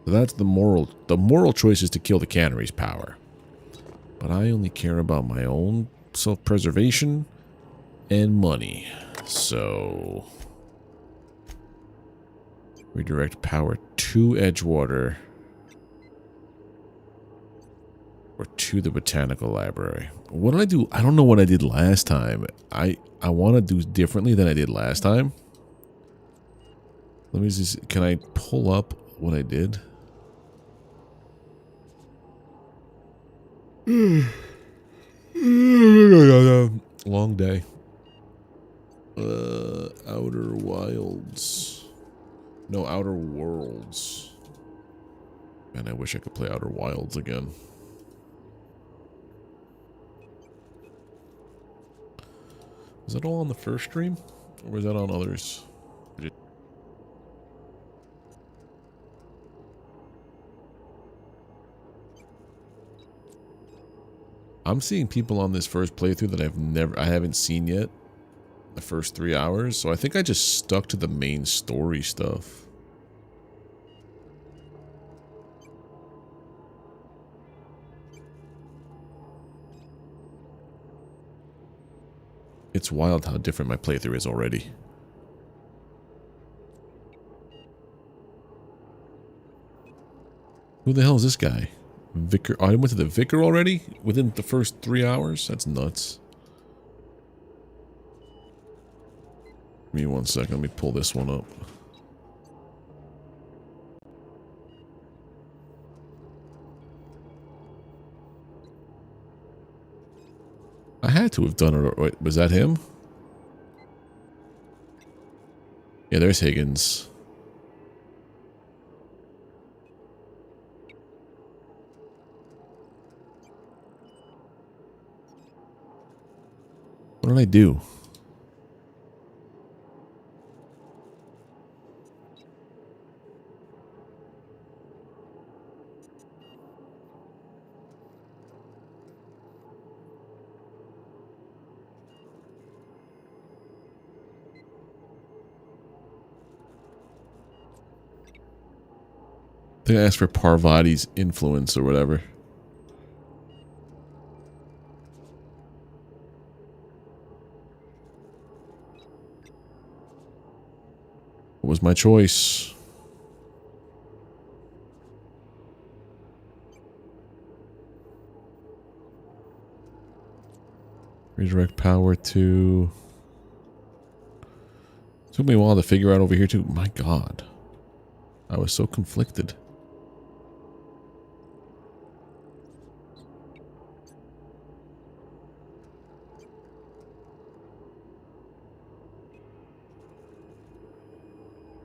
So that's the moral. The moral choice is to kill the cannery's power. But I only care about my own self-preservation and money. So redirect power to Edgewater or to the botanical library. What did I do? I don't know what I did last time. I want to do differently than I did last time. Let me just, can I pull up what I did? Long day. Outer Wilds. No, Outer Worlds. Man, I wish I could play Outer Wilds again. Was that all on the first stream? Or was that on others? I'm seeing people on this first playthrough that I haven't seen yet. The first 3 hours. So I think I just stuck to the main story stuff. It's wild how different my playthrough is already. Who the hell is this guy? Vicar. Oh, I went to the Vicar already? Within the first 3 hours? That's nuts. Give me 1 second. Let me pull this one up. I had to have done it. Wait, was that him? Yeah, there's Higgins. What did I do? I think I asked for Parvati's influence or whatever. What was my choice? Redirect power to... Took me a while to figure out over here too. My God. I was so conflicted.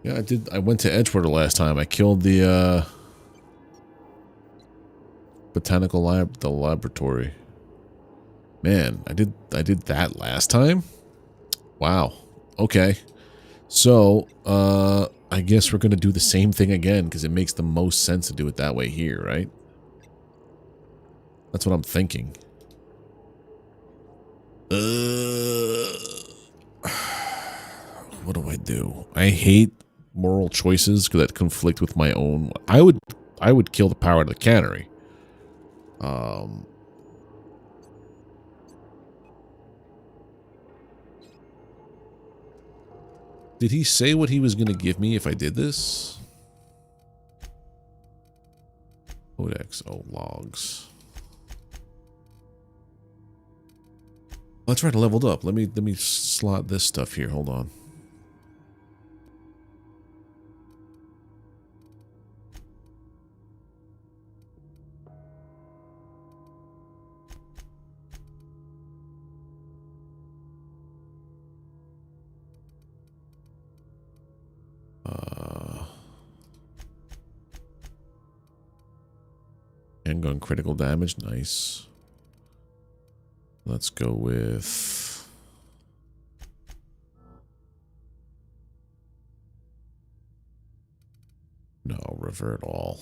Yeah, I did. I went to Edgewater last time. I killed the botanical laboratory. Man, I did that last time? Wow. Okay. So, I guess we're going to do the same thing again because it makes the most sense to do it that way here, right? That's what I'm thinking. What do I do? I hate moral choices because that conflict with my own. I would kill the power of the cannery. Did he say what he was going to give me if I did this? Codex. Oh, logs. That's right, I leveled up. Let me slot this stuff here. Hold on. Handgun critical damage, nice. Let's go with... No, revert all.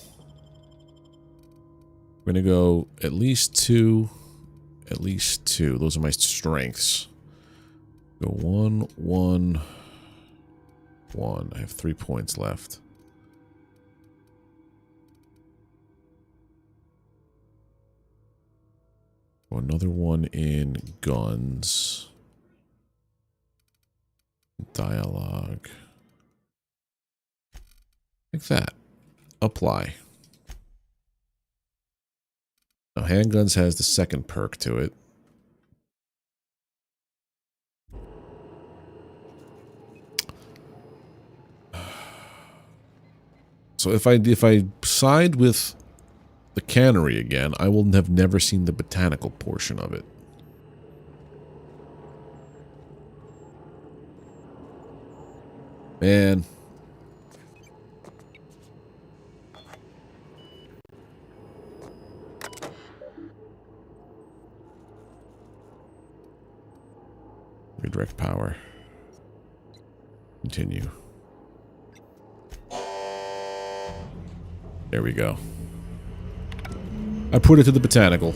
We're gonna go at least two. At least two. Those are my strengths. Go 1, 1, 1. I have 3 points left. Another one in guns. Dialogue. Like that. Apply. Now, handguns has the second perk to it. So if I side with the cannery again, I will have never seen the botanical portion of it. Man. Redirect power. Continue. There we go. I put it to the botanical.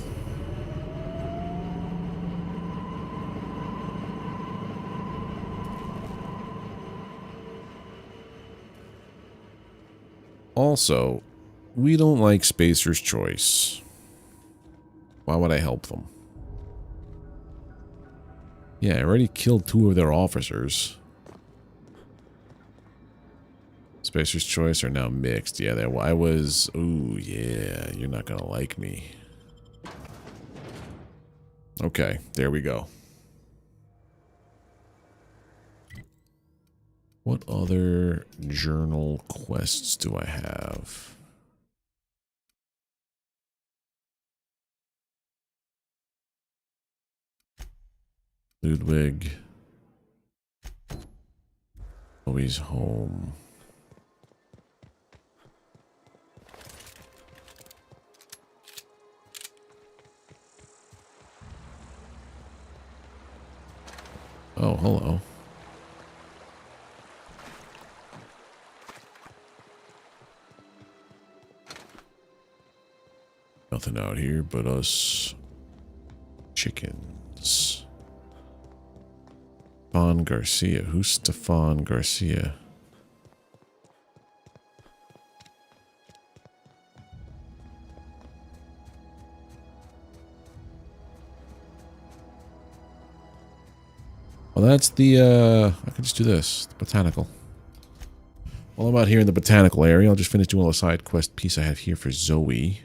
Also, we don't like Spacer's Choice. Why would I help them? Yeah, I already killed 2 of their officers. Spacer's Choice are now mixed. Yeah, I was... Ooh, yeah, you're not gonna like me. Okay, there we go. What other journal quests do I have? Ludwig. Always home. Oh, hello. Nothing out here but us chickens. Stefan Garcia. Who's Stefan Garcia? Well, that's the, I can just do this. The botanical. While I'm out here in the botanical area, I'll just finish doing a little side quest piece I have here for Zoe.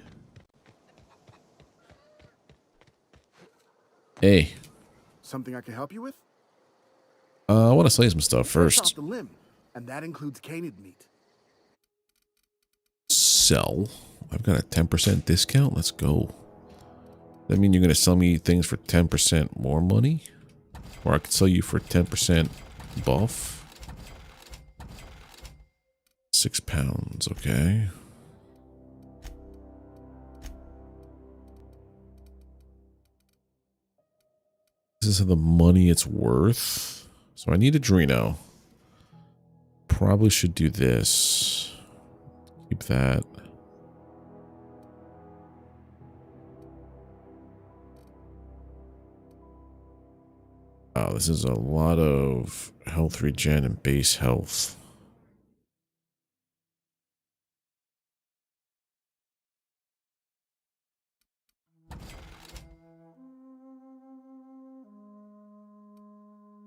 Hey. Something I can help you with? I want to slay some stuff Fresh off first. the limb, and that includes canid meat. Sell. I've got a 10% discount. Let's go. That mean you're going to sell me things for 10% more money? Or I could sell you for 10% buff? 6 pounds, okay. This is the money it's worth. So I need Adreno. Probably should do this. Keep that. Wow, this is a lot of health regen and base health.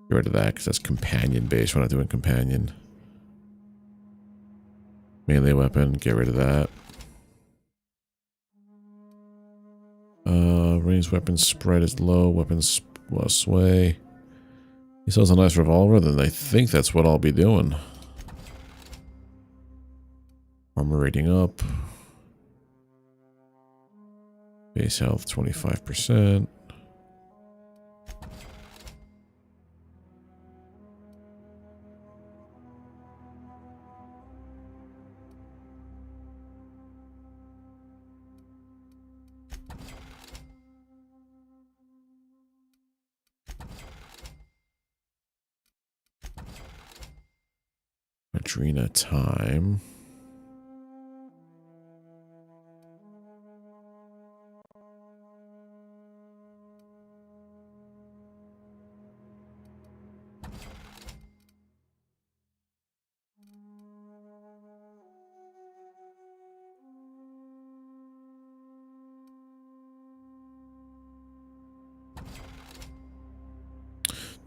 Get rid of that because that's companion base. We're not doing companion. Melee weapon, get rid of that. Ranged weapon spread is low. Weapons sway. He sells a nice revolver, then I think that's what I'll be doing. Armor rating up. Base health 25%. Adrena time.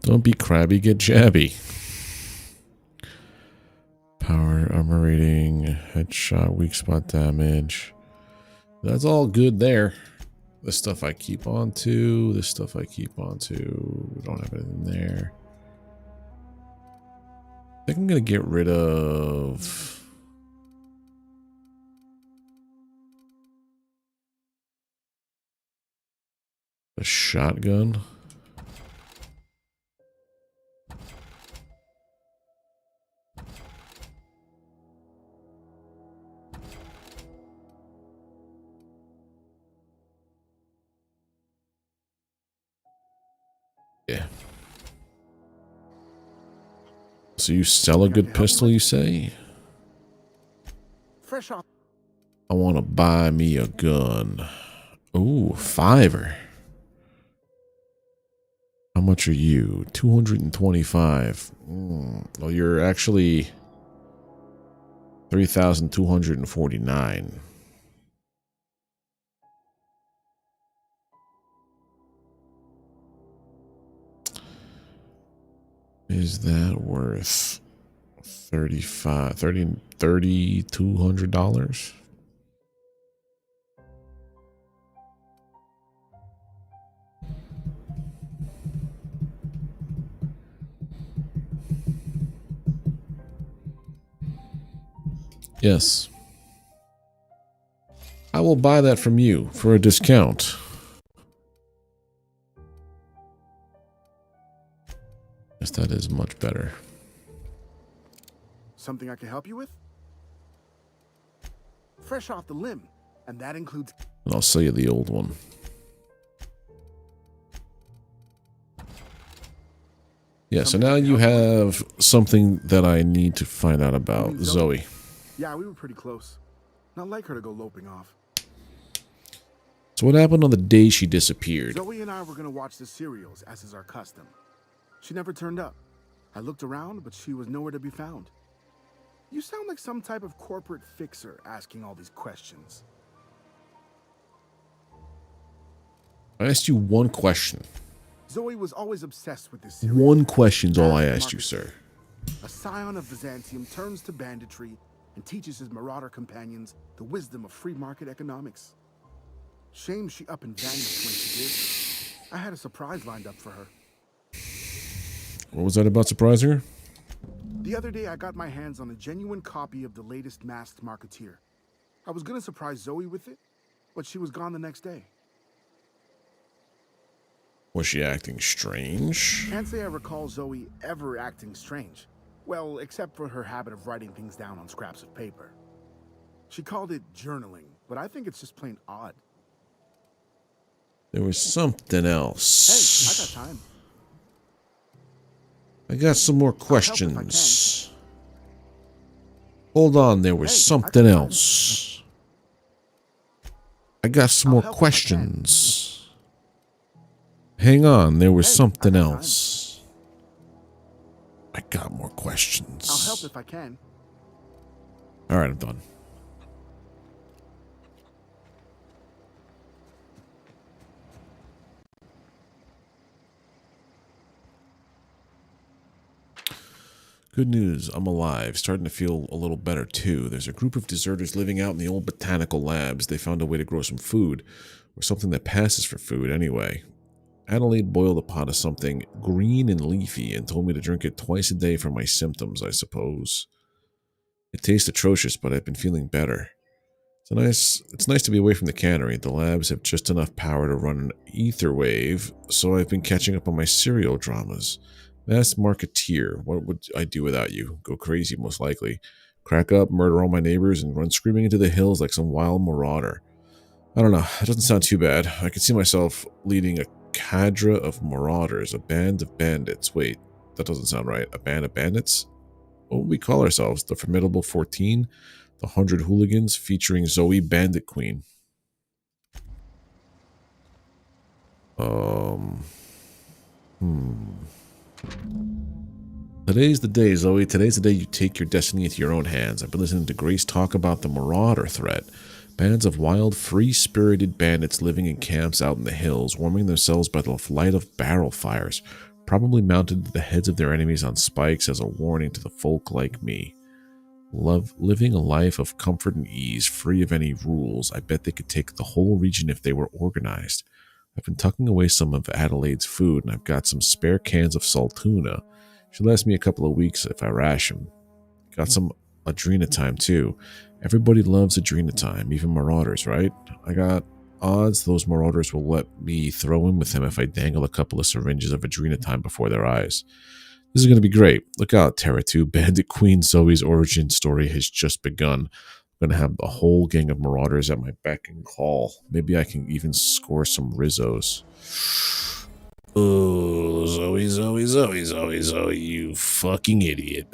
Don't be crabby, get jabby. Power, armor rating, headshot, weak spot damage. That's all good there. This stuff I keep on to. This stuff I keep on to. We don't have anything there. I think I'm going to get rid of... a shotgun. Yeah. So you sell a good pistol, you say? Fresh off. I want to buy me a gun. Ooh, $5. How much are you? 225. Well, you're actually 3,249. Is that worth $3,200? Yes. I will buy that from you for a discount. Yes, that is much better. Something I can help you with? Fresh off the limb, and that includes... And I'll sell you the old one. Yeah, so now you have something that I need to find out about Zoe. Yeah, we were pretty close. Not like her to go loping off. So what happened on the day she disappeared? Zoe and I were gonna watch the serials, as is our custom. She never turned up. I looked around, but she was nowhere to be found. You sound like some type of corporate fixer asking all these questions. I asked you one question. Zoe was always obsessed with this serial. One question's all I asked you, sir. A scion of Byzantium turns to banditry and teaches his marauder companions the wisdom of free market economics. Shame she up and vanished when she did. I had a surprise lined up for her. What was that about surprising her? The other day I got my hands on a genuine copy of the latest Masked Marketeer. I was gonna surprise Zoe with it, but she was gone the next day. Was she acting strange? Can't say I recall Zoe ever acting strange. Well, except for her habit of writing things down on scraps of paper. She called it journaling, but I think it's just plain odd. There was something else. Hey, I got time. I got some more questions. Hold on, there was something else. I got some more questions. Hang on, there was something else. I got more questions. I'll help if I can. All right, I'm done. Good news, I'm alive. Starting to feel a little better too. There's a group of deserters living out in the old botanical labs. They found a way to grow some food, or something that passes for food anyway. Adelaide boiled a pot of something green and leafy and told me to drink it twice a day for my symptoms, I suppose. It tastes atrocious, but I've been feeling better. It's nice to be away from the cannery. The labs have just enough power to run an ether wave, so I've been catching up on my serial dramas. Mass Marketeer, what would I do without you? Go crazy, most likely. Crack up, murder all my neighbors, and run screaming into the hills like some wild marauder. I don't know, it doesn't sound too bad. I could see myself leading a cadre of marauders, a band of bandits. Wait, that doesn't sound right. A band of bandits? What would we call ourselves? The Formidable 14? The 100 Hooligans featuring Zoe Bandit Queen. Today's the day, Zoe. Today's the day you take your destiny into your own hands. I've been listening to Grace talk about the Marauder threat. Bands of wild, free-spirited bandits living in camps out in the hills, warming themselves by the light of barrel fires, probably mounted to the heads of their enemies on spikes as a warning to the folk like me. Living a life of comfort and ease, free of any rules. I bet they could take the whole region if they were organized. I've been tucking away some of Adelaide's food, and I've got some spare cans of salt tuna. Should last me a couple of weeks if I ration. Got some adrenatime too. Everybody loves adrenatime, even marauders, right? I got odds those marauders will let me throw in with them if I dangle a couple of syringes of adrenatime before their eyes. This is going to be great. Look out, Terra 2. Bandit Queen Zoe's origin story has just begun. I'm going to have a whole gang of marauders at my beck and call. Maybe I can even score some Rizzos. Oh, Zoe, you fucking idiot.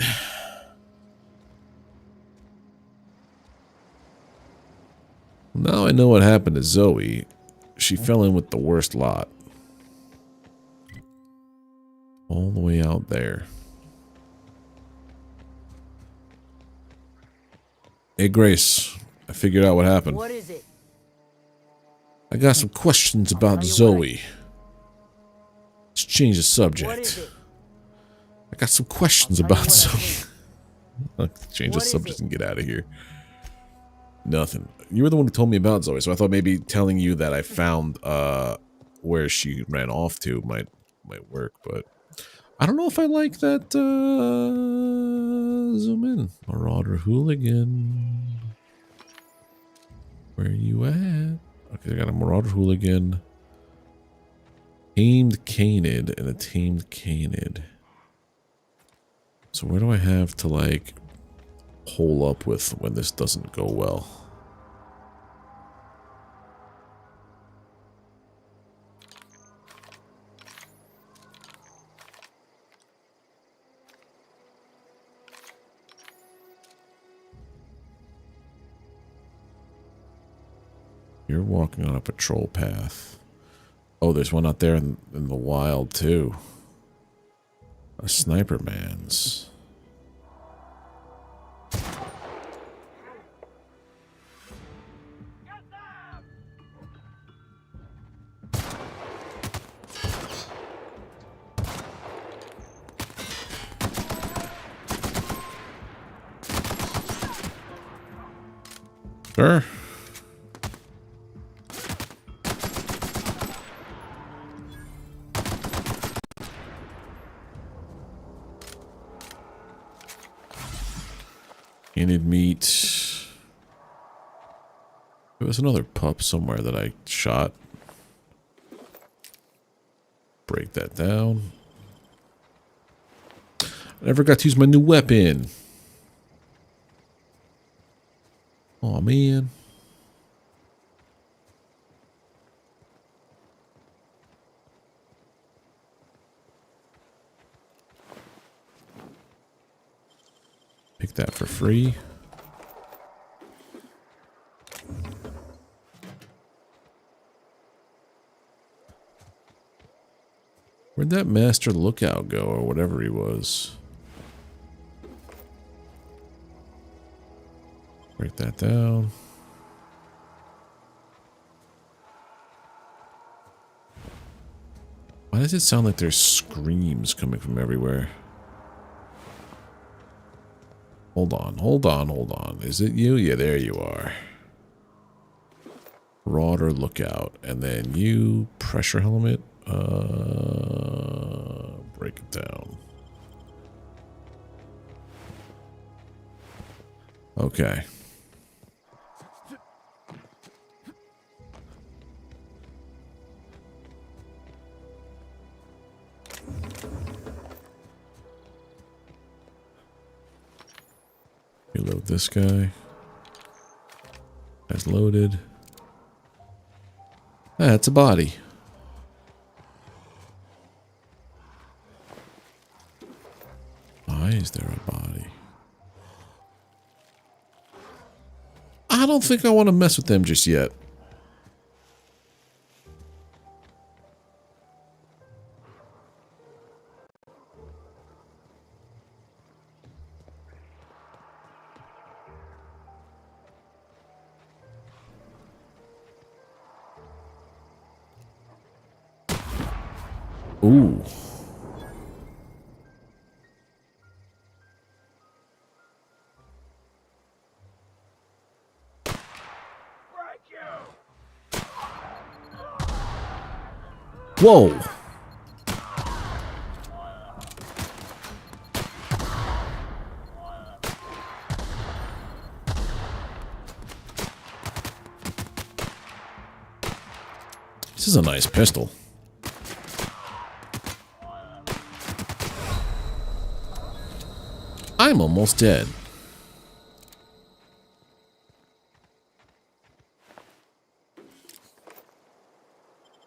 Now I know what happened to Zoe. She fell in with the worst lot. All the way out there. Hey, Grace. I figured out what happened. What is it? I got some questions about Zoe. Let's change the subject. What is it? I got some questions about Zoe. Let's change the subject and get out of here. Nothing. You were the one who told me about Zoe, so I thought maybe telling you that I found where she ran off to might work, but I don't know if I like that. Zoom in. Marauder Hooligan. Where you at? Okay, I got a Marauder Hooligan. Tamed Canid and a Tamed Canid. So where do I have to, like, hole up with when this doesn't go well? You're walking on a patrol path. Oh, there's one out there in the wild, too. A sniper man's. Sure. Canid meat. There was another pup somewhere that I shot. Break that down. I never got to use my new weapon. Oh man. Pick that for free. Where'd that master lookout go, or whatever he was? Break that down. Why does it sound like there's screams coming from everywhere? Hold on, hold on, hold on. Is it you? Yeah, there you are. Rudder lookout. And then you, pressure helmet. Break it down. Okay. Reload this guy. That's loaded. That's a body. Why is there a body? I don't think I want to mess with them just yet. Ooh. Whoa. This is a nice pistol. I'm almost dead.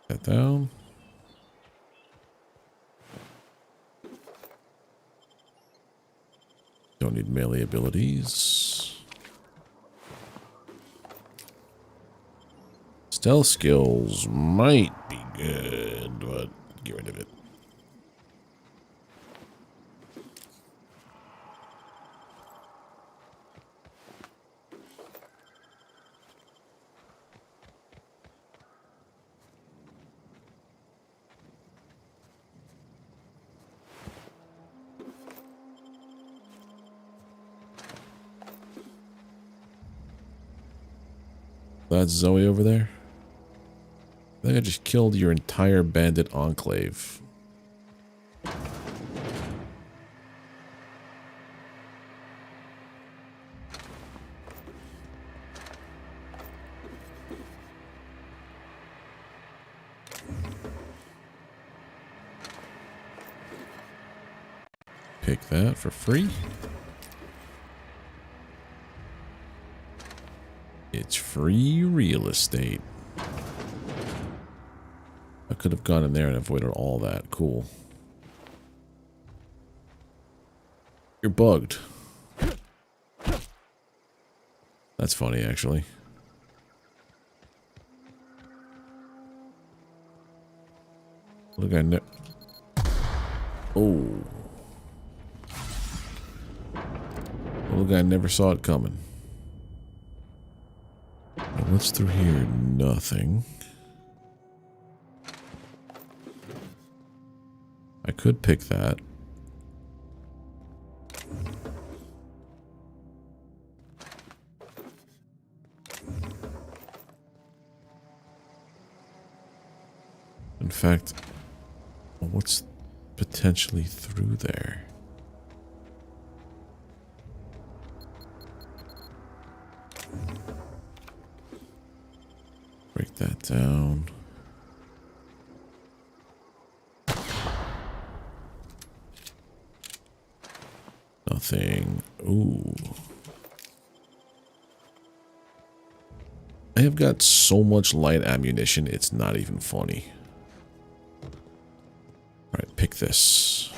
That down. Don't need melee abilities. Stealth skills might be good, but get rid of it. That's Zoe over there. I think I just killed your entire bandit enclave. Pick that for free. It's free real estate. I could have gone in there and avoided all that. Cool. You're bugged. That's funny, actually. Look, oh. Little guy never saw it coming. Now, what's through here? Nothing. I could pick that. In fact, what's potentially through there? Break that down. Nothing. Ooh. I have got so much light ammunition, it's not even funny. Alright, pick this.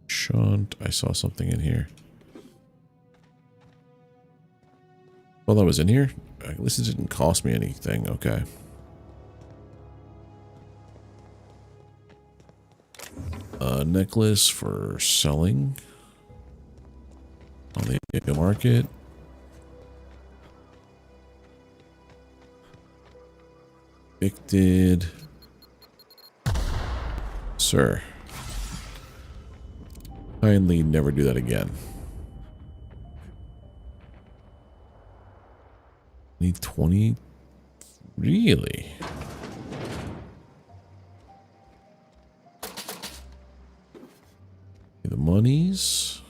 Shunt. I saw something in here. Well, that was in here? At least it didn't cost me anything. Okay. A necklace for selling on the market. Evicted. Sir. Kindly never do that again. Need 20? Really? The monies.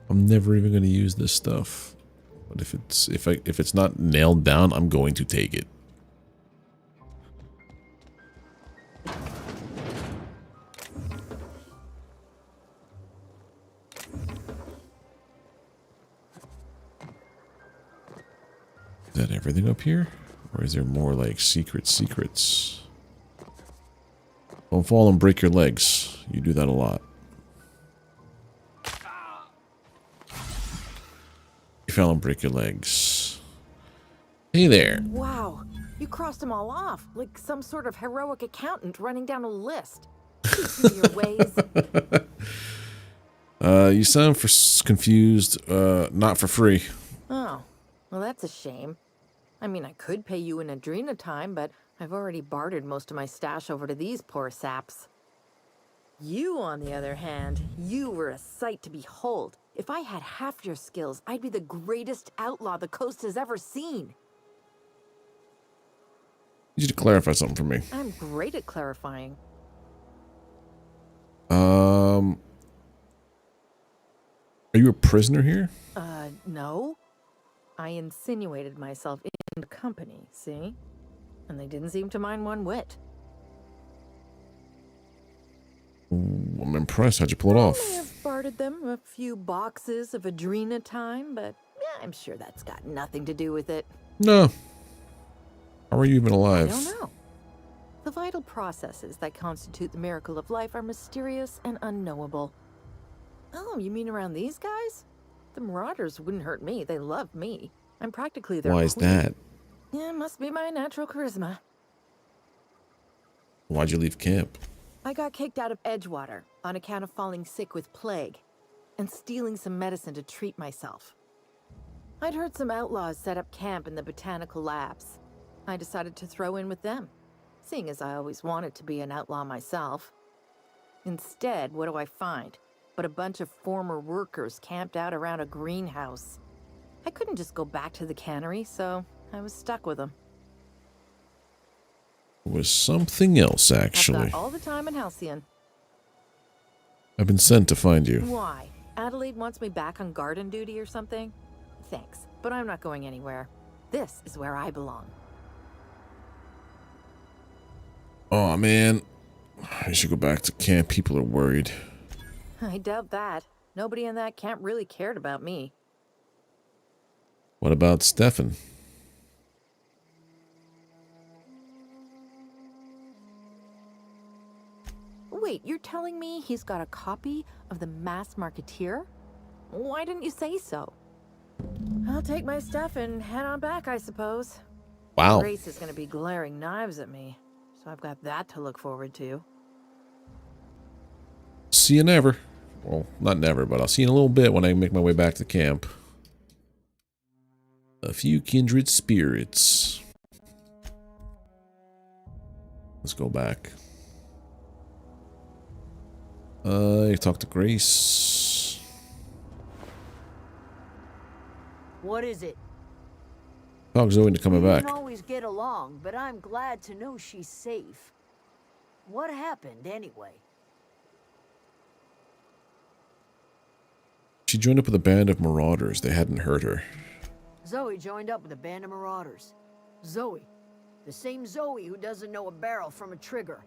I'm never even going to use this stuff. But if it's not nailed down, I'm going to take it. Is that everything up here? Or is there more like secrets? Don't fall and break your legs. You do that a lot. You fell and break your legs. Hey there. Wow, you crossed them all off, like some sort of heroic accountant running down a list. Teach me your ways. You sound confused. Not for free. Oh, well that's a shame. I mean, I could pay you in Adrena time, but I've already bartered most of my stash over to these poor saps. You, on the other hand, you were a sight to behold. If I had half your skills, I'd be the greatest outlaw the coast has ever seen. I need you to clarify something for me. I'm great at clarifying. Are you a prisoner here? No. I insinuated myself into company, see? And they didn't seem to mind one whit. Ooh, I'm impressed. How'd you pull it I off? may have bartered them a few boxes of Adrena time, but yeah, I'm sure that's got nothing to do with it. No. How are you even alive? I don't know. The vital processes that constitute the miracle of life are mysterious and unknowable. Oh, you mean around these guys? The Marauders wouldn't hurt me. They love me. I'm practically their Why is queen. that? Yeah, must be my natural charisma. Why'd you leave camp? I got kicked out of Edgewater on account of falling sick with plague and stealing some medicine to treat myself. I'd heard some outlaws set up camp in the botanical labs. I decided to throw in with them, seeing as I always wanted to be an outlaw myself. Instead, what do I find? But a bunch of former workers camped out around a greenhouse. I couldn't just go back to the cannery, so I was stuck with them. It was something else, actually. I've got all the time in Halcyon. I've been sent to find you. Why? Adelaide wants me back on garden duty or something? Thanks, but I'm not going anywhere. This is where I belong. Oh, man. I should go back to camp. People are worried. I doubt that. Nobody in that camp really cared about me. What about Stefan? Wait, you're telling me he's got a copy of the Mass Marketeer? Why didn't you say so? I'll take my stuff and head on back, I suppose. Wow. Grace is going to be glaring knives at me, so I've got that to look forward to. See you never. Well, not never, but I'll see you in a little bit when I make my way back to camp. A few kindred spirits. Let's go back. I talked to Grace. What is it? Talk Zoe into coming We back. didn't always get along, but I'm glad to know she's safe. What happened anyway? She joined up with a band of marauders. They hadn't hurt her. Zoe joined up with a band of marauders. Zoe. The same Zoe who doesn't know a barrel from a trigger.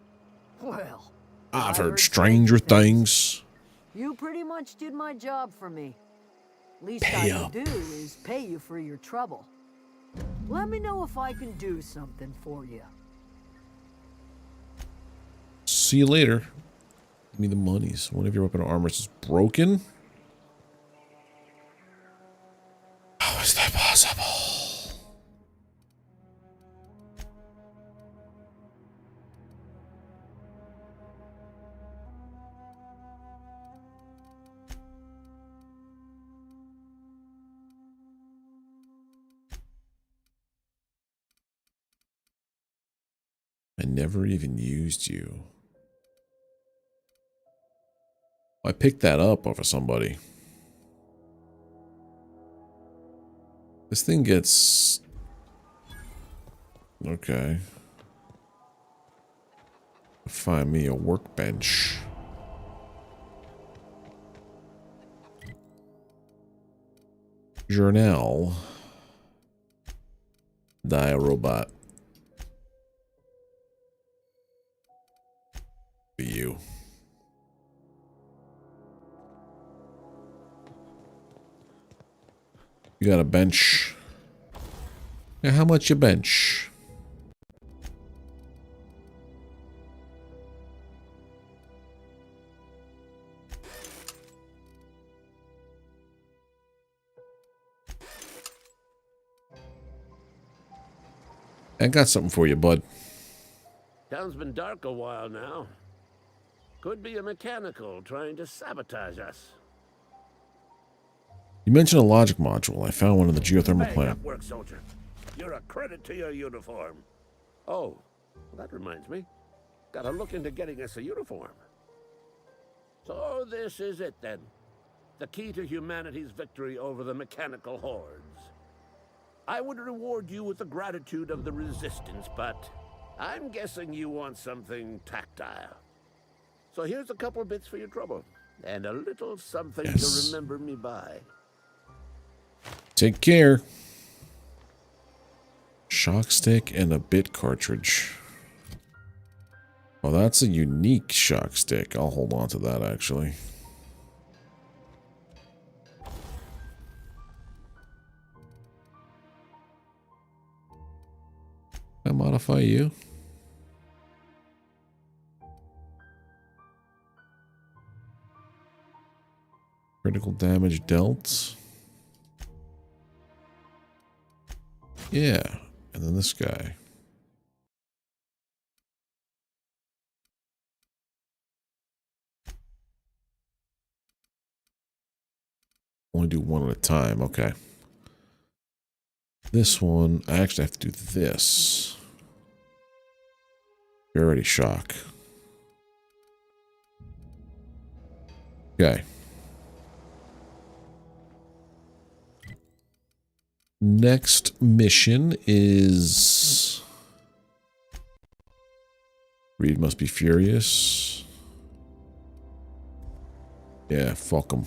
Well, I've heard stranger things. You pretty much did my job for me. Least Pay I up. can do is pay you for your trouble. Let me know if I can do something for you. See you later. Give me the monies. One of your weapon armors is broken. How is that possible? I never even used you. I picked that up off of somebody. This thing gets... Okay. Find me a workbench. Journal. Die a robot. For you. You got a bench. Yeah, how much you bench? I got something for you, bud. Town's been dark a while now. Could be a mechanical trying to sabotage us. You mentioned a logic module. I found one in the geothermal Bang plant. up work, soldier. You're a credit to your uniform. Oh, that reminds me. Gotta look into getting us a uniform. So this is it then. The key to humanity's victory over the mechanical hordes. I would reward you with the gratitude of the resistance, but I'm guessing you want something tactile. So here's a couple of bits for your trouble, and a little something to remember me by. Take care. Shock stick and a bit cartridge. Oh, that's a unique shock stick. I'll hold on to that, actually. Can I modify you? Critical damage dealt. Yeah, and then this guy. Only do one at a time, okay. This one, I actually have to do this. You're already shock. Okay. Next mission is... Reed must be furious. Yeah, fuck him.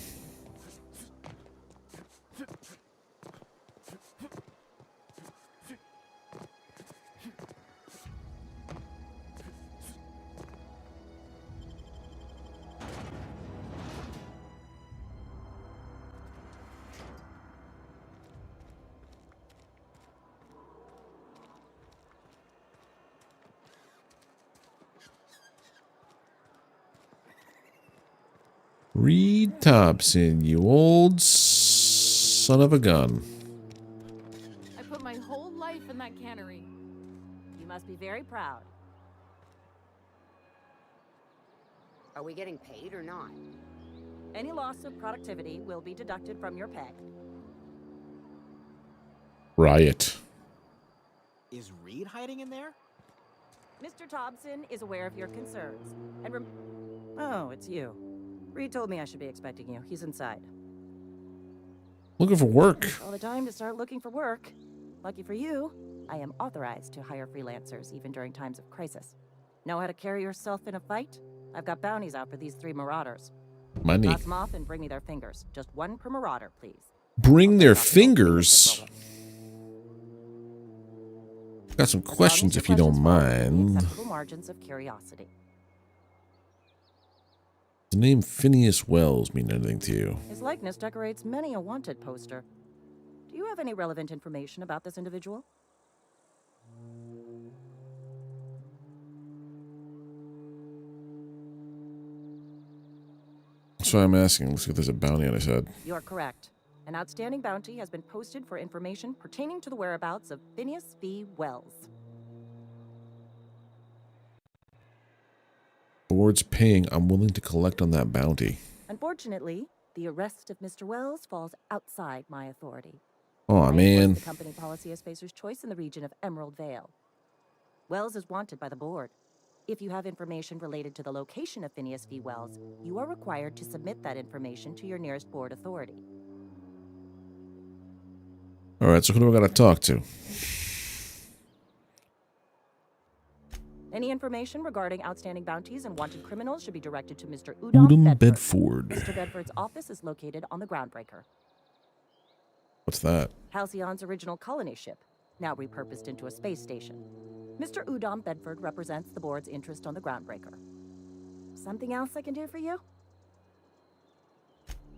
Reed Thompson, you old son of a gun. I put my whole life in that cannery. You must be very proud. Are we getting paid or not? Any loss of productivity will be deducted from your pay. Riot. Is Reed hiding in there? Mr. Thompson is aware of your concerns. And oh, it's you. Reed told me I should be expecting you. He's inside. Looking for work. All the time to start looking for work. Lucky for you, I am authorized to hire freelancers even during times of crisis. Know how to carry yourself in a fight? I've got bounties out for these 3 marauders. Money. Toss them off and bring me their fingers. Just 1 per marauder, please. Bring their fingers. Got some questions if you don't mind. Acceptable margins of curiosity. The name Phineas Wells mean anything to you? His likeness decorates many a wanted poster. Do you have any relevant information about this individual? That's why I'm asking. Let's see if there's a bounty on his head. You are correct. An outstanding bounty has been posted for information pertaining to the whereabouts of Phineas V. Wells. Board's paying. I'm willing to collect on that bounty. Unfortunately, the arrest of Mr. Wells falls outside my authority. Oh I man. enforce the company policy as Spacer's choice in the region of Emerald Vale. Wells is wanted by the board. If you have information related to the location of Phineas V. Wells, you are required to submit that information to your nearest board authority. Alright, so who do I gotta talk to? Any information regarding outstanding bounties and wanted criminals should be directed to Mr. Udom Bedford. Mr. Bedford's office is located on the Groundbreaker. What's that? Halcyon's original colony ship, now repurposed into a space station. Mr. Udom Bedford represents the board's interest on the Groundbreaker. Something else I can do for you?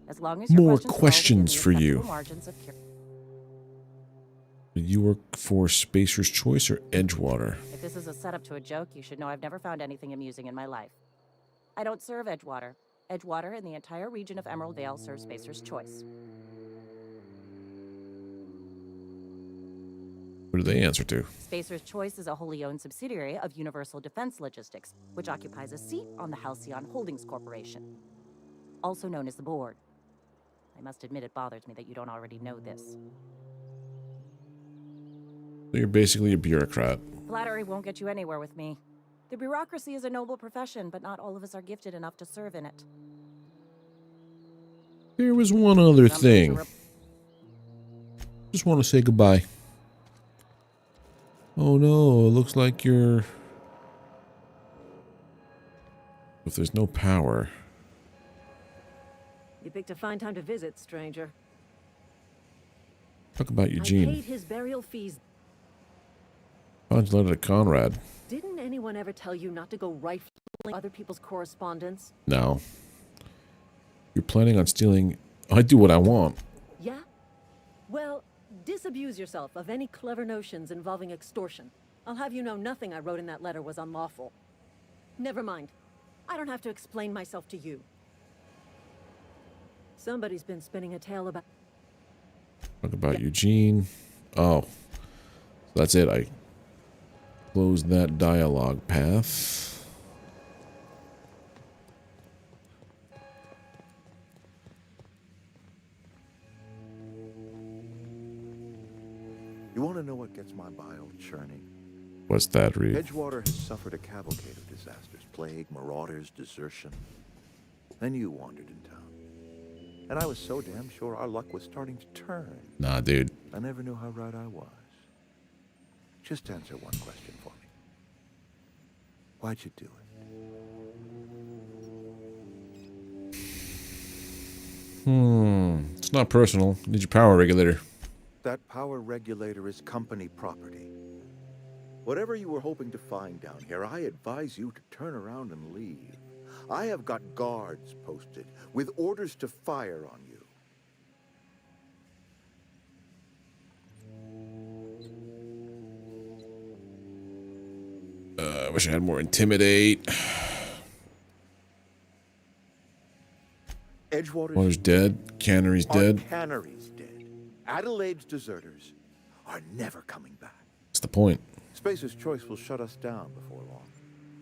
As long as your More questions questions for you. Margins of You work for Spacer's Choice or Edgewater? If this is a setup to a joke, you should know I've never found anything amusing in my life. I don't serve Edgewater. Edgewater and the entire region of Emerald Vale serve Spacer's Choice. What do they answer to? Spacer's Choice is a wholly owned subsidiary of Universal Defense Logistics, which occupies a seat on the Halcyon Holdings Corporation, also known as the board. I must admit it bothers me that you don't already know this. So you're basically a bureaucrat. Flattery won't get you anywhere with me. The bureaucracy is a noble profession, but not all of us are gifted enough to serve in it. There was one other thing. Just want to say goodbye. Oh no, it looks like you're... If there's no power... You picked a fine time to visit, stranger. Talk about I Eugene. paid his burial fees. Found you letter to Conrad. Didn't anyone ever tell you not to go rifling other people's correspondence? No. You're planning on stealing... I do what I want. Yeah? Well, disabuse yourself of any clever notions involving extortion. I'll have you know nothing I wrote in that letter was unlawful. Never mind. I don't have to explain myself to you. Somebody's been spinning a tale about... Talk about Eugene. Oh. That's it. I closed that dialogue path. You want to know what gets my bile churning? What's that, Reed? Edgewater has suffered a cavalcade of disasters. Plague, marauders, desertion. Then you wandered in town. And I was so damn sure our luck was starting to turn. Nah, dude. I never knew how right I was. Just answer one question for me. Why'd you do it? It's not personal. Need your power regulator. That power regulator is company property. Whatever you were hoping to find down here, I advise you to turn around and leave. I have got guards posted with orders to fire on you. I wish I had more intimidate. Edgewater's dead. Cannery's dead. Cannery's dead. Adelaide's deserters are never coming back. What's the point? Spacer's Choice will shut us down before long.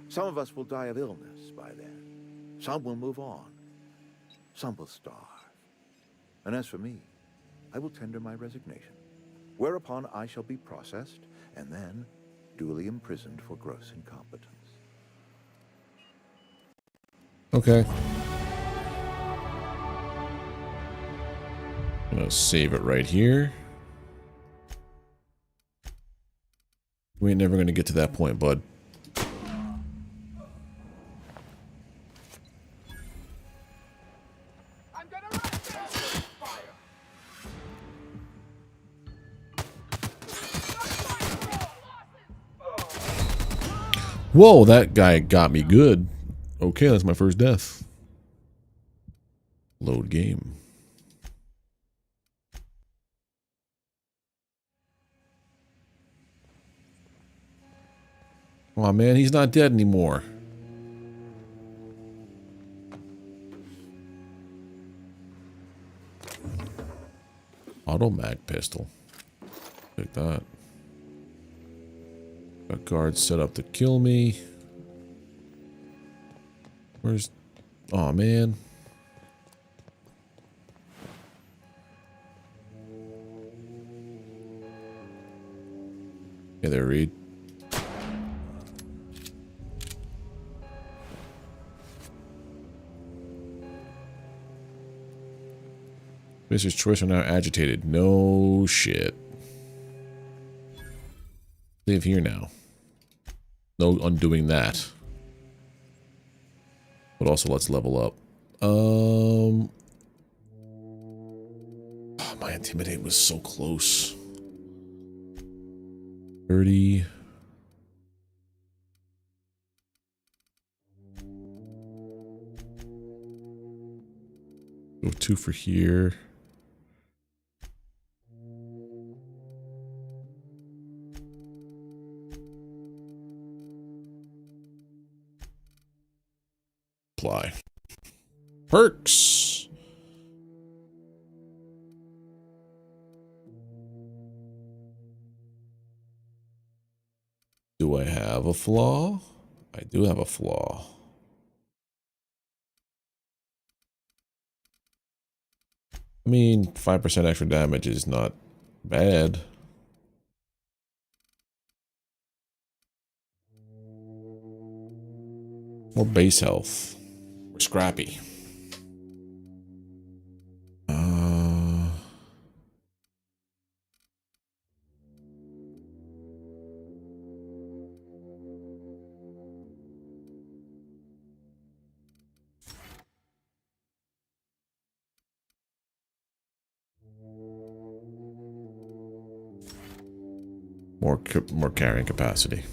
Some of us will die of illness by then. Some will move on. Some will starve. And as for me, I will tender my resignation, whereupon I shall be processed and then duly imprisoned for gross incompetence. Okay. I'm gonna save it right here. We ain't never gonna get to that point, bud. Whoa, that guy got me good. Okay, that's my first death. Load game. Aw, man, he's not dead anymore. Auto mag pistol. Take that. Got guards set up to kill me. Where's... Aw, man. Hey there, Reed. Spacer's choice are now agitated. No shit. Live here now. No undoing that. But also let's level up. Oh, my intimidate was so close. 30. Go 2 for here. Apply. Perks. Do I have a flaw? I do have a flaw. I mean, 5% extra damage is not bad. More base health. We're scrappy. More carrying capacity.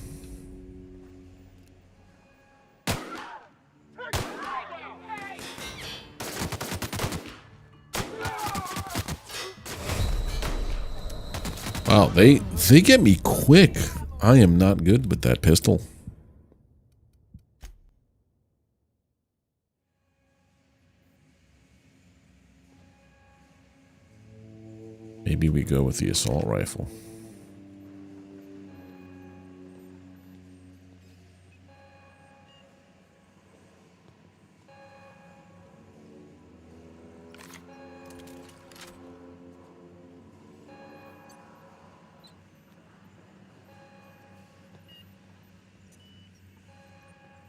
Wow, they get me quick. I am not good with that pistol. Maybe we go with the assault rifle.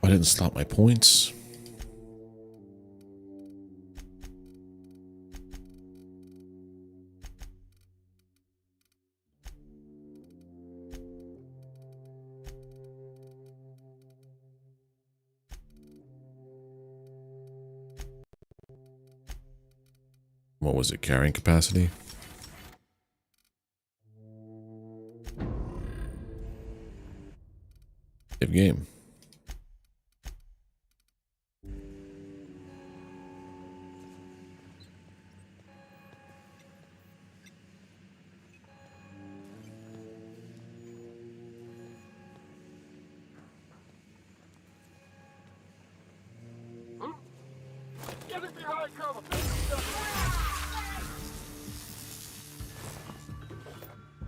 I didn't slot my points. What was it? Carrying capacity? Save game.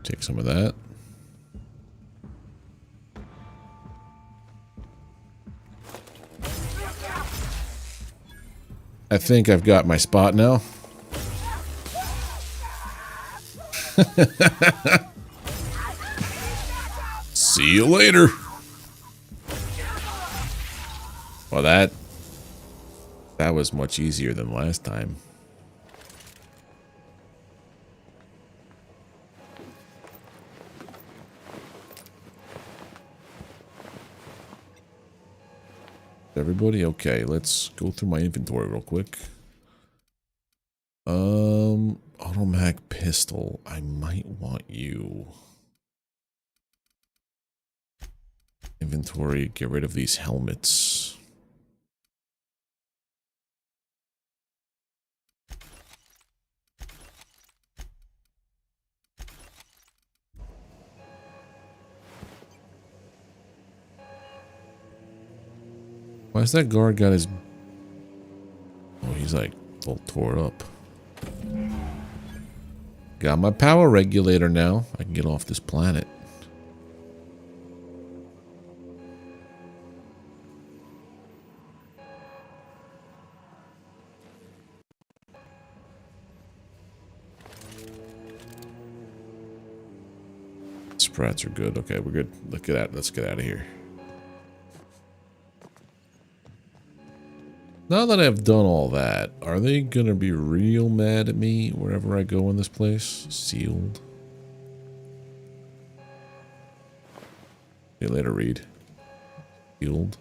Take some of that. I think I've got my spot now. See you later. Well, that was much easier than last time. Everybody? Okay, let's go through my inventory real quick. Automag pistol. I might want you. Inventory, get rid of these helmets. Why's that guard got his... Oh, he's like all tore up. Got my power regulator now. I can get off this planet. Sprats are good. Okay, we're good. Look at that. Let's get out of here. Now that I've done all that, are they gonna be real mad at me wherever I go in this place? Sealed. Okay, later read. Sealed.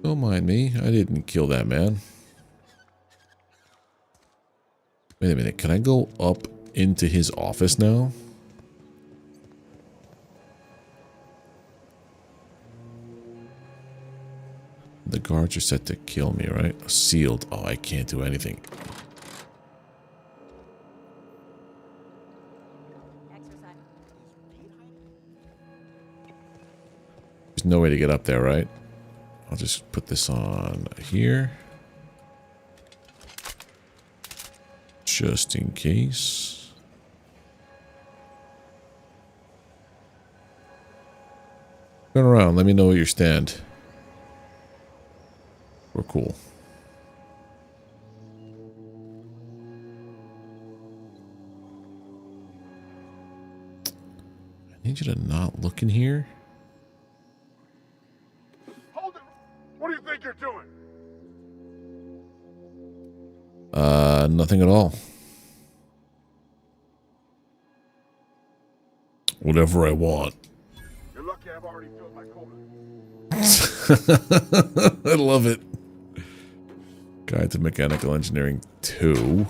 Don't mind me. I didn't kill that man. Wait a minute. Can I go up into his office now? The guards are set to kill me, right? Sealed. Oh, I can't do anything. There's no way to get up there, right? I'll just put this on here. Just in case. Turn around. Let me know where you stand. We're cool. I need you to not look in here. Hold it! What do you think you're doing? Nothing at all. Whatever I want. You're lucky I've already filled my quota. I love it. Guide to Mechanical Engineering 2.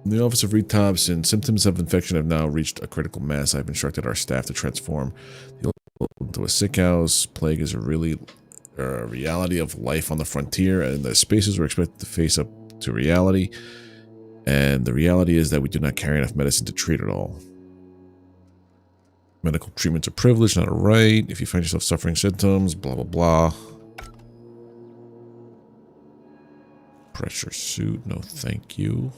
In the Office of Reed Thompson, symptoms of infection have now reached a critical mass. I've instructed our staff to transform the old into a sick house. Plague is a reality of life on the frontier, and the spaces we're expected to face up to reality. And the reality is that we do not carry enough medicine to treat it all. Medical treatments are privileged, not a right. If you find yourself suffering symptoms, blah, blah, blah. Pressure suit, no thank you.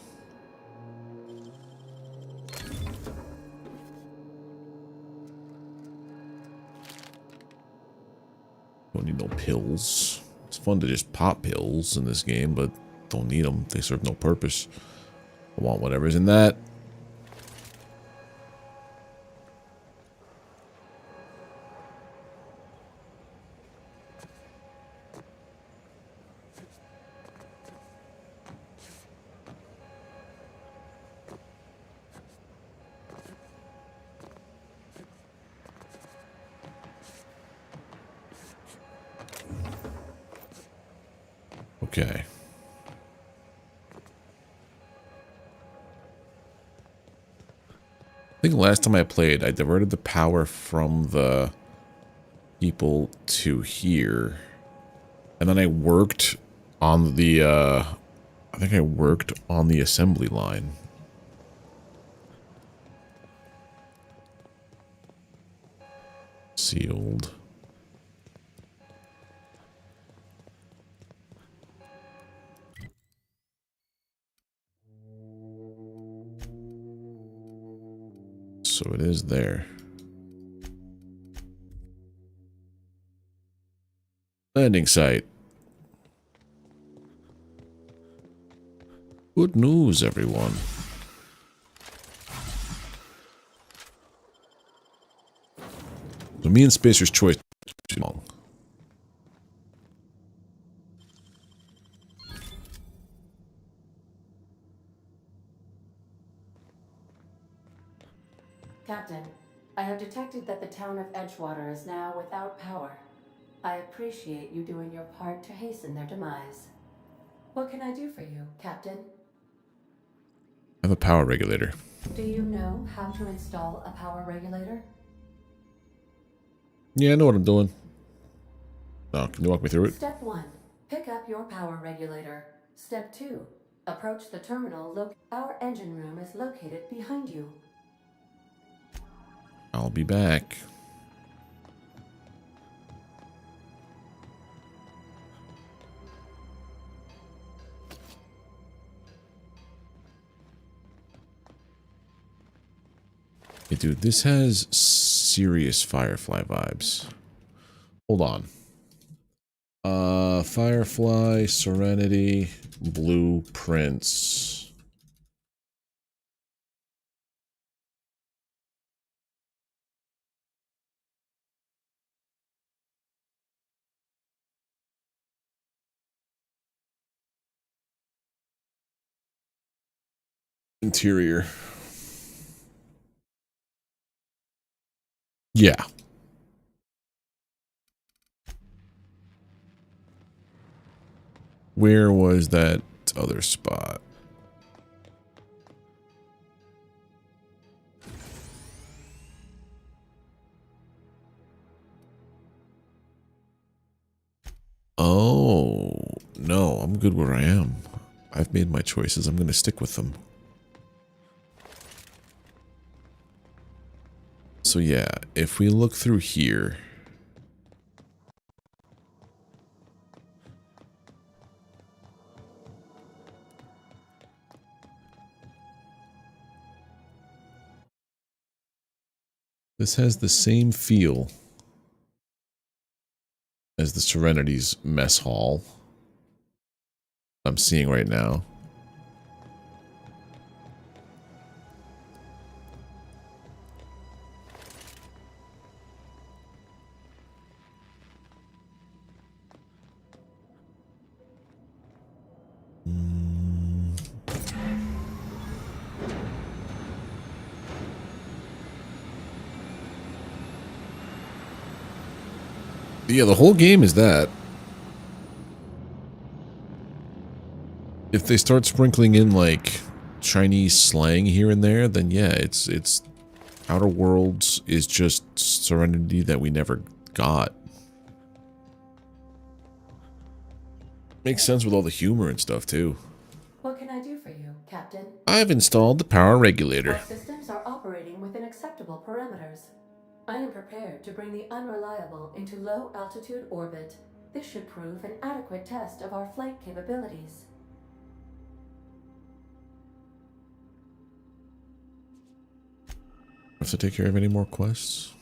Don't need no pills. It's fun to just pop pills in this game, but don't need them. They serve no purpose. I want whatever's in that. Okay. I think last time I played, I diverted the power from the people to here. And then I worked on the, I think I worked on the assembly line. Sealed. So it is there. Landing site. Good news, everyone. So me and Spacer's choice too long. Captain, I have detected that the town of Edgewater is now without power. I appreciate you doing your part to hasten their demise. What can I do for you, Captain? I have a power regulator. Do you know how to install a power regulator? Yeah, I know what I'm doing. Oh, can you walk me through it? Step 1. Pick up your power regulator. Step 2. Approach the terminal. Our engine room is located behind you. I'll be back. Hey, dude, this has serious Firefly vibes. Hold on. Firefly, Serenity, Blueprints. Interior. Yeah. Where was that other spot? Oh, no, I'm good where I am. I've made my choices. I'm going to stick with them. So yeah, if we look through here, this has the same feel as the Serenity's mess hall I'm seeing right now. Yeah, the whole game is that. If they start sprinkling in like Chinese slang here and there, then yeah, it's Outer Worlds is just Serenity that we never got. Makes sense with all the humor and stuff too. What can I do for you, Captain? I've installed the power regulator. Our systems are operating within acceptable parameters. I am prepared to bring the unreliable into low-altitude orbit. This should prove an adequate test of our flight capabilities. Have to take care of any more quests?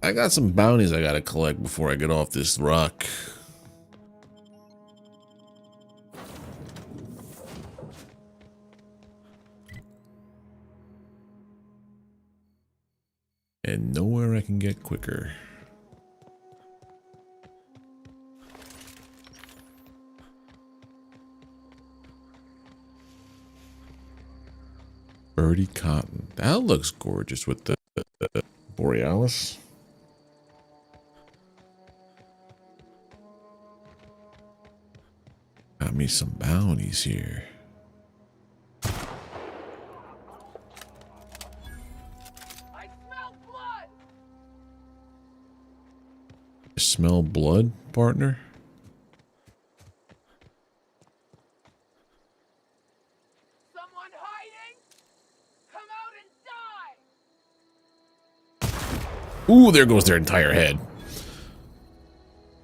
I got some bounties I gotta collect before I get off this rock. And nowhere I can get quicker. Birdie cotton. That looks gorgeous with the Borealis. Got me some bounties here. Smell blood, partner? Someone hiding? Come out and die! Ooh, there goes their entire head.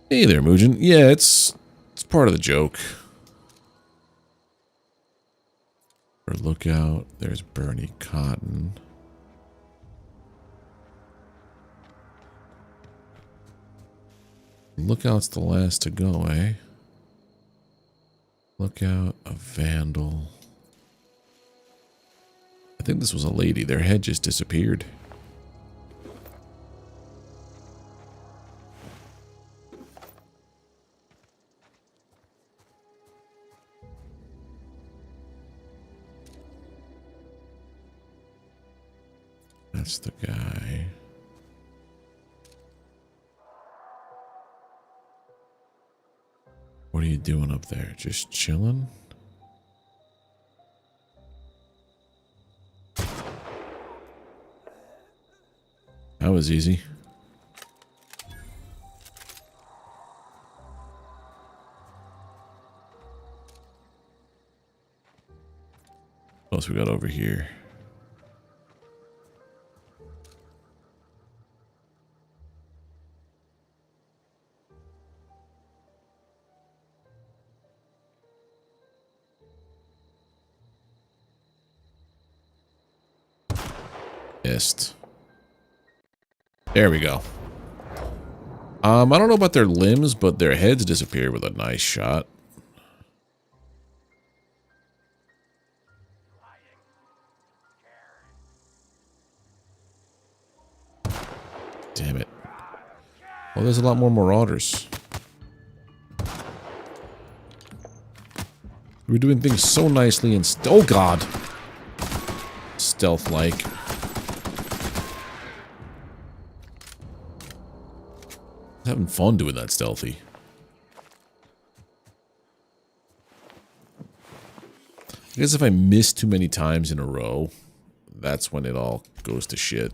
Hey there, Mugen. Yeah, it's part of the joke. Or look out, there's Bernie Cotton. Lookout's the last to go, eh? Lookout, a vandal. I think this was a lady. Their head just disappeared. That's the guy. What are you doing up there? Just chilling? That was easy. What else we got over here? Missed. There we go. I don't know about their limbs, but their heads disappeared with a nice shot. Damn it. Well, there's a lot more marauders. We're doing things so nicely and oh god, stealth-like. Having fun doing that stealthy. I guess if I miss too many times in a row, that's when it all goes to shit.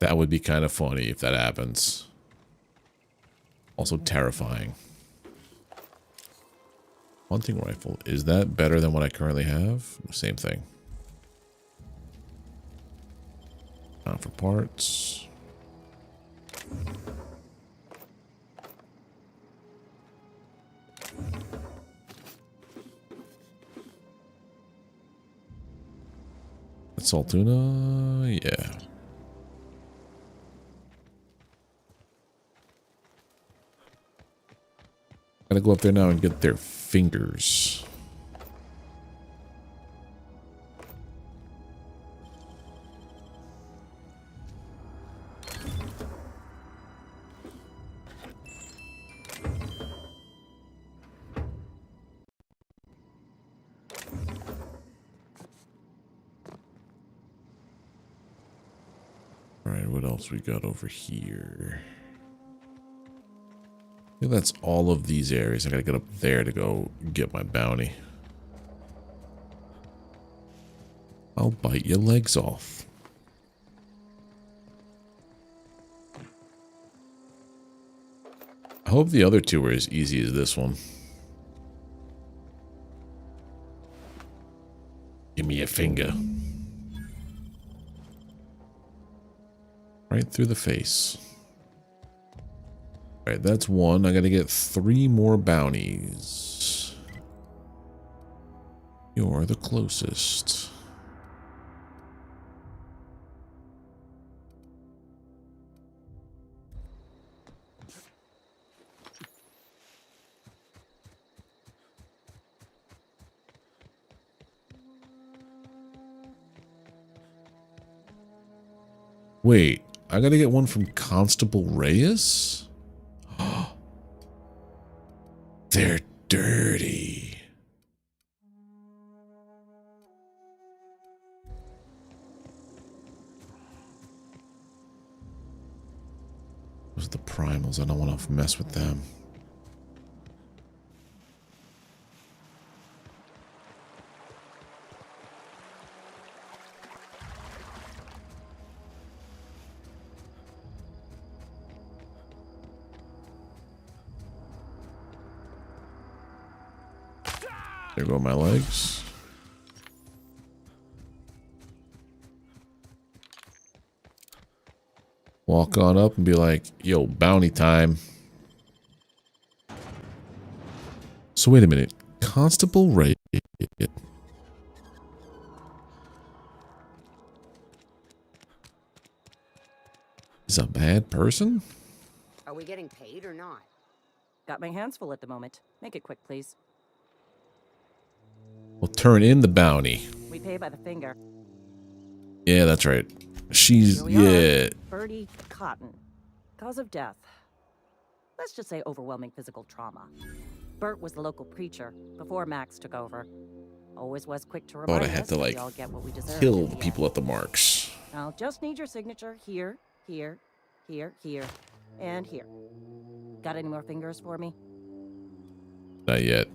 That would be kind of funny if that happens. Also terrifying. Hunting rifle. Is that better than what I currently have? Same thing. Time for parts. Salt tuna, yeah. Gotta go up there now and get their fingers. Alright, what else we got over here? I think that's all of these areas. I gotta get up there to go get my bounty. I'll bite your legs off. I hope the other two are as easy as this one. Give me a finger. Right through the face. Alright, that's one. I gotta get 3 more bounties. You're the closest. Wait, I gotta get one from Constable Reyes? They're dirty. Those are the primals. I don't want to mess with them. There go my legs. Walk on up and be like, yo, bounty time. So wait a minute. Constable Ray. Is a bad person? Are we getting paid or not? Got my hands full at the moment. Make it quick, please. We'll turn in the bounty. We pay by the finger. Yeah, that's right. She's, Here we yeah. are. Birdie Cotton. Cause of death. Let's just say overwhelming physical trauma. Bert was the local preacher before Max took over. Always was quick to remind Thought I had us to, that like, we all get what we deserve kill in the the people end. at the marks. I'll just need your signature here, here, here, here, and here. Got any more fingers for me? Not yet.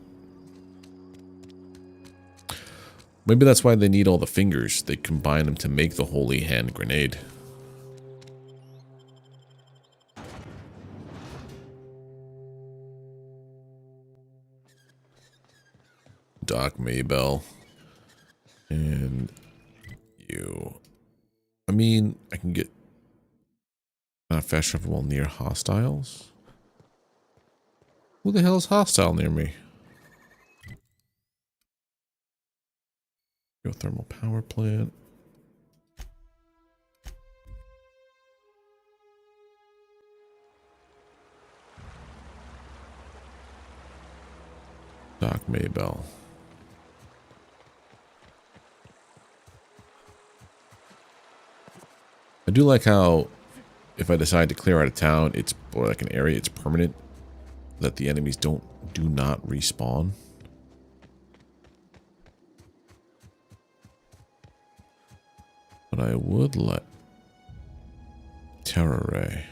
Maybe that's why they need all the fingers. They combine them to make the holy hand grenade. Doc Maybell. And you. I mean, I can get fast travel while near hostiles. Who the hell is hostile near me? Geothermal power plant. Doc Maybell. I do like how if I decide to clear out of town, it's or like an area, it's permanent. That the enemies do not respawn. But I would let Terror Ray.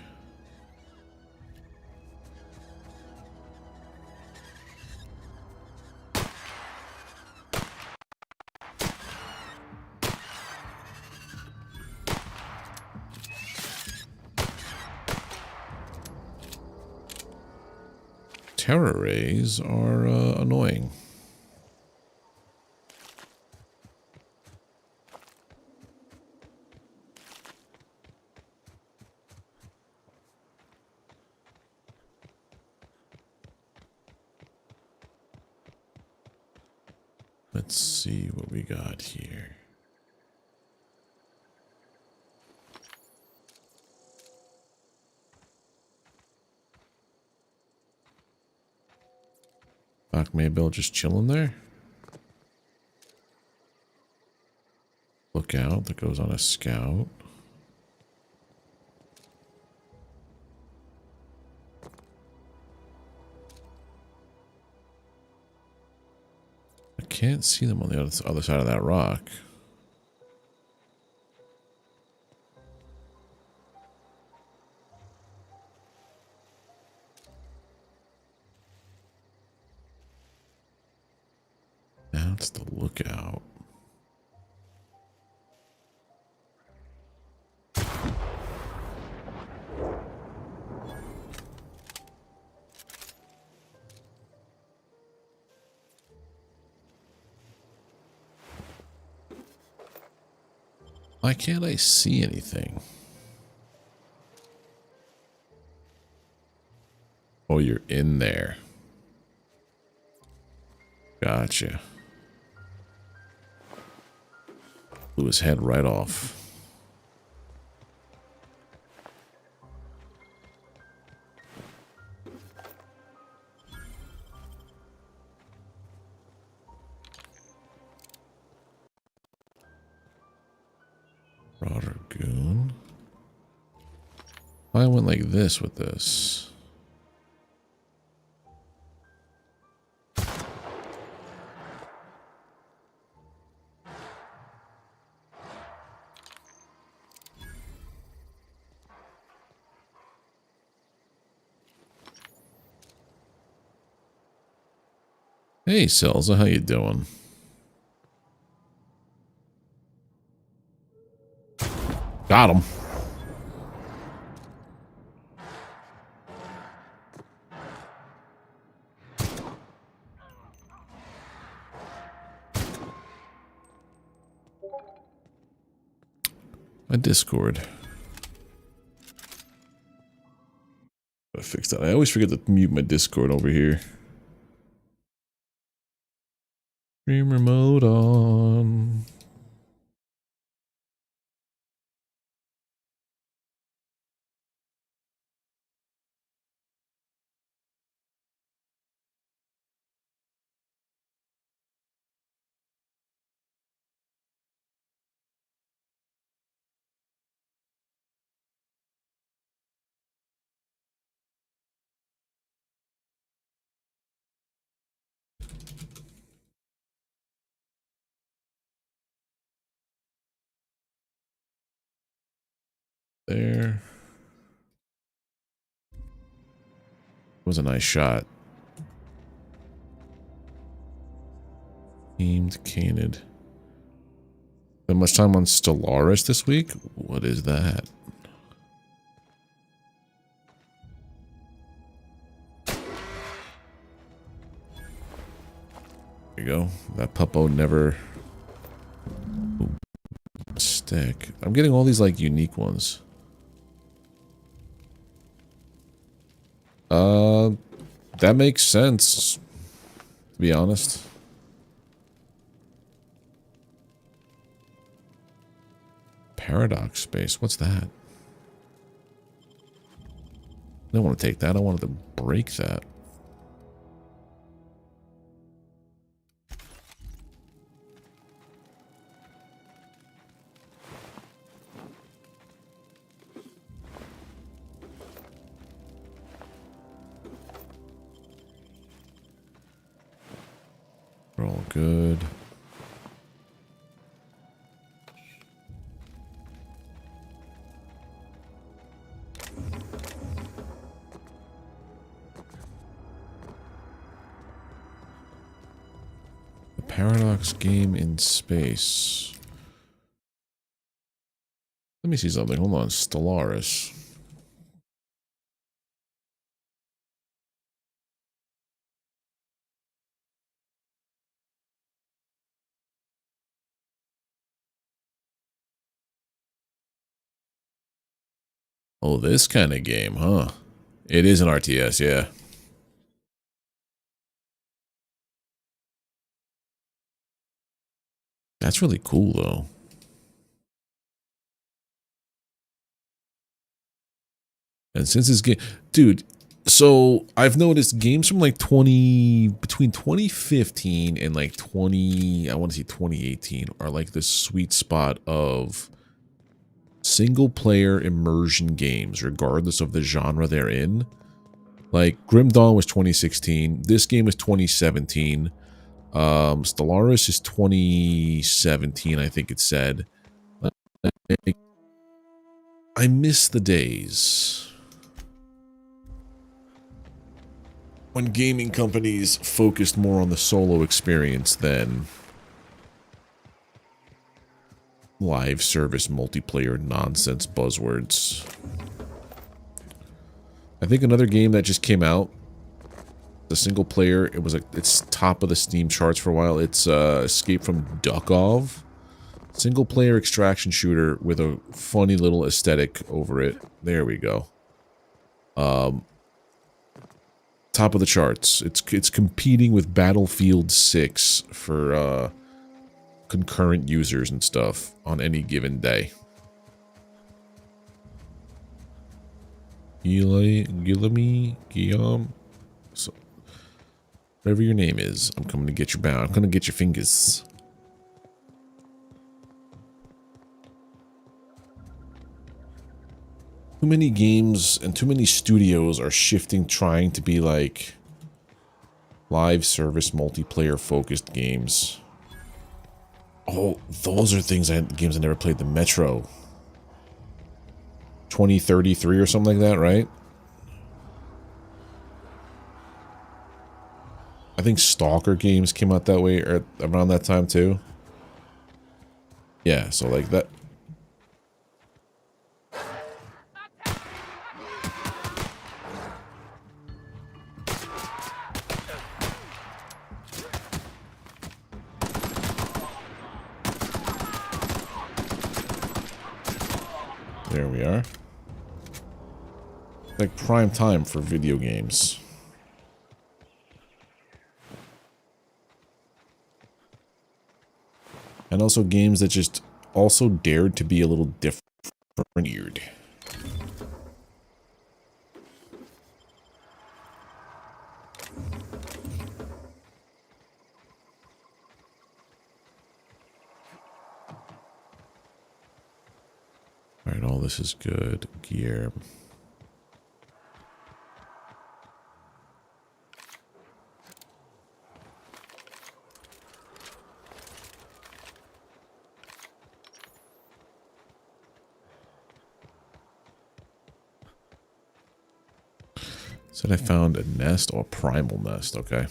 Terror rays are annoying. Let's see what we got here. Doc Maybell just chilling there. Lookout that goes on a scout. I can't see them on the other side of that rock. That's the lookout. Why can't I see anything? Oh, you're in there. Gotcha. Blew his head right off. Goon. I went like this with this. Hey, Selza, how you doing? Got him. My Discord. Gotta fix that. I always forget to mute my Discord over here. Streamer mode on. There. Was a nice shot. Aimed Canid. Spent much time on Stellaris this week? What is that? There you go. That puppo never... Ooh, stick. I'm getting all these like unique ones. That makes sense, to be honest. Paradox space, what's that? I don't want to take that, I wanted to break that. all good. The Paradox game in space. Let me see something. Hold on. Stellaris. Oh, this kind of game, huh? It is an RTS, yeah. That's really cool, though. And since this game, dude, so I've noticed games from like between 2015 and like I want to say 2018 are like the sweet spot of single player immersion games, regardless of the genre they're in. Like Grim Dawn was 2016. This game is 2017. Stellaris is 2017, I think it said. Like, I miss the days when gaming companies focused more on the solo experience than live service multiplayer nonsense buzzwords. I think another game that just came out, the single player, it was like it's top of the Steam charts for a while. It's Escape from Duckov. Single player extraction shooter with a funny little aesthetic over it. There we go. Top of the charts. It's competing with Battlefield 6 for concurrent users and stuff on any given day. Guillaume. So, whatever your name is, I'm coming to get your bound. I'm gonna get your fingers. Too many games and too many studios are shifting, trying to be like live service multiplayer focused games. Oh, those are games I never played. The Metro 2033 or something like that, right? I think Stalker games came out that way around that time too. Yeah, so like that. There we are. Like prime time for video games. And also games that just also dared to be a little different. Weird. Alright, all this is good. Gear. Said I found a nest or a primal nest, okay.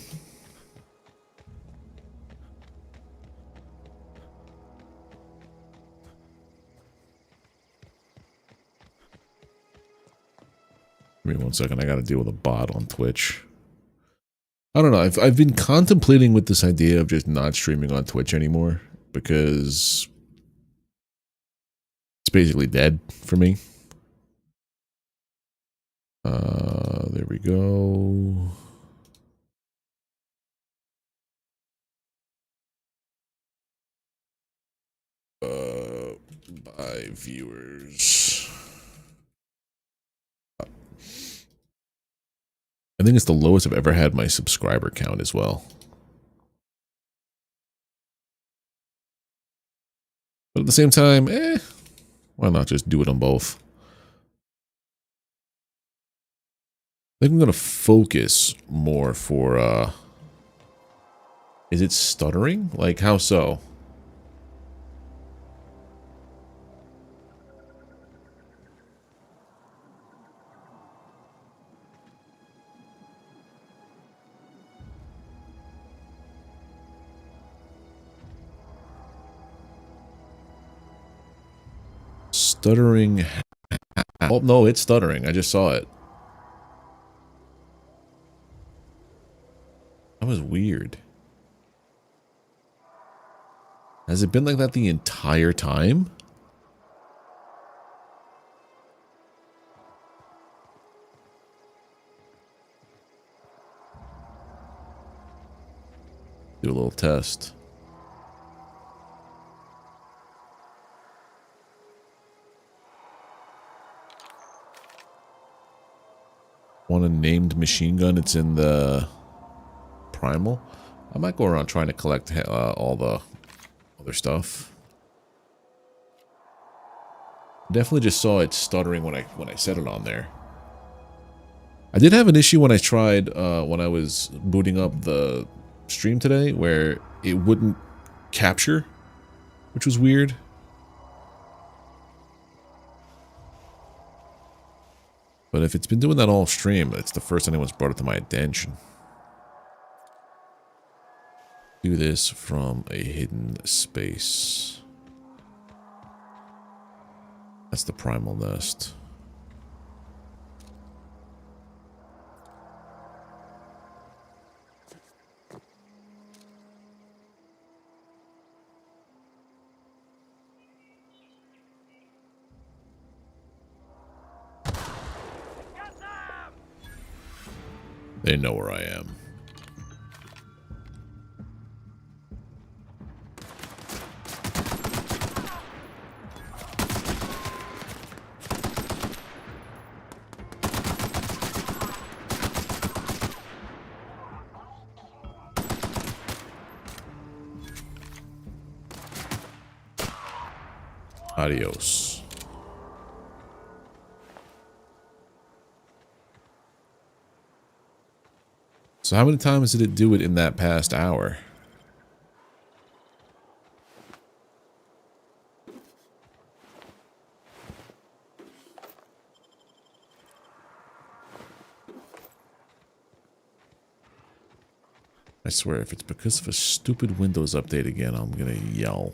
Give me 1 second, I gotta deal with a bot on Twitch. I don't know, I've been contemplating with this idea of just not streaming on Twitch anymore, because it's basically dead for me. There we go. By viewers. I think it's the lowest I've ever had my subscriber count as well. But at the same time, why not just do it on both? I think I'm going to focus more for Is it stuttering? Like, how so? Stuttering. Oh, no, it's stuttering. I just saw it. That was weird. Has it been like that the entire time? Do a little test. Want a named machine gun? It's in the primal. I might go around trying to collect all the other stuff. Definitely just saw it stuttering when I set it on there. I did have an issue when I tried when I was booting up the stream today, where it wouldn't capture, which was weird. But if it's been doing that all stream, it's the first anyone's brought it to my attention. Do this from a hidden space. That's the primal nest. They know where I am. Adios. So how many times did it do it in that past hour? I swear, if it's because of a stupid Windows update again, I'm gonna yell.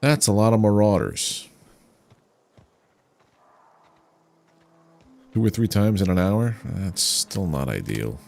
That's a lot of marauders. 2 or 3 times in an hour? That's still not ideal.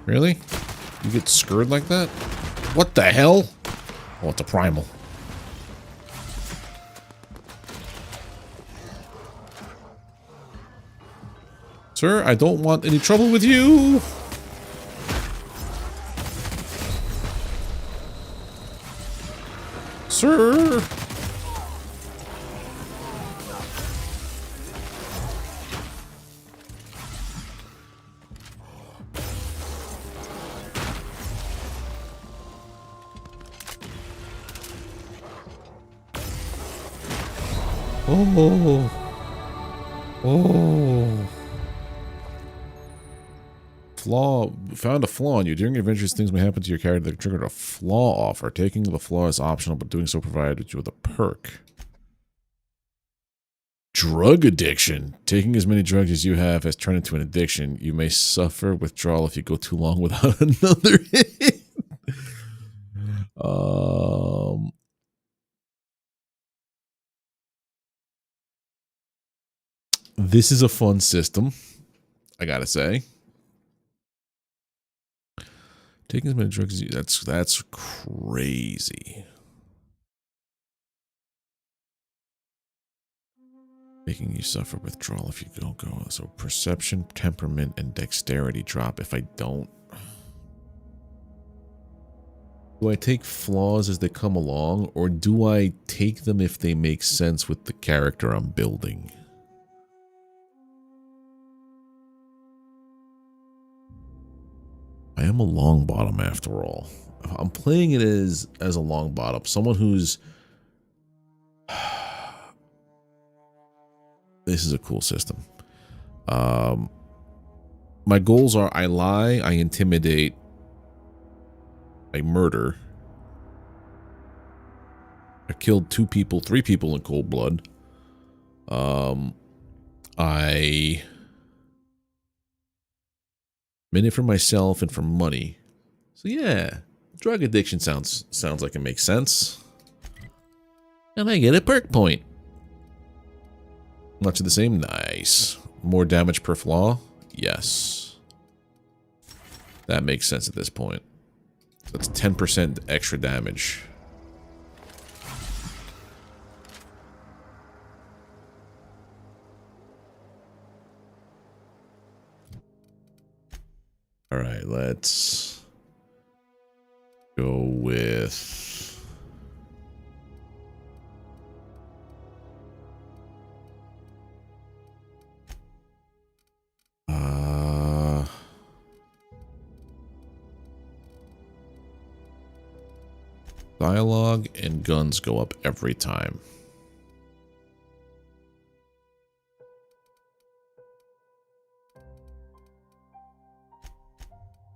Really? You get scurred like that? What the hell? Oh, it's a primal. Sir, I don't want any trouble with you. Sir. Oh. Oh. Flaw. Found a flaw in you. During adventures, things may happen to your character that triggered a flaw offer. Taking the flaw is optional, but doing so provided you with a perk. Drug addiction. Taking as many drugs as you have has turned into an addiction. You may suffer withdrawal if you go too long without another hit. This is a fun system, I gotta say. Taking as many drugs as you, that's crazy. Making you suffer withdrawal if you don't go. So perception, temperament, and dexterity drop if I don't. Do I take flaws as they come along, or do I take them if they make sense with the character I'm building? I am a long bottom after all. I'm playing it as a long bottom. Someone who's... This is a cool system. My goals are I lie, I intimidate, I murder. I killed 2 people, 3 people in cold blood. I made it for myself and for money. So yeah, drug addiction sounds like it makes sense. And I get a perk point. Much of the same. Nice. More damage per flaw? Yes. That makes sense at this point. So that's 10% extra damage. Alright, let's go with... Dialogue and guns go up every time.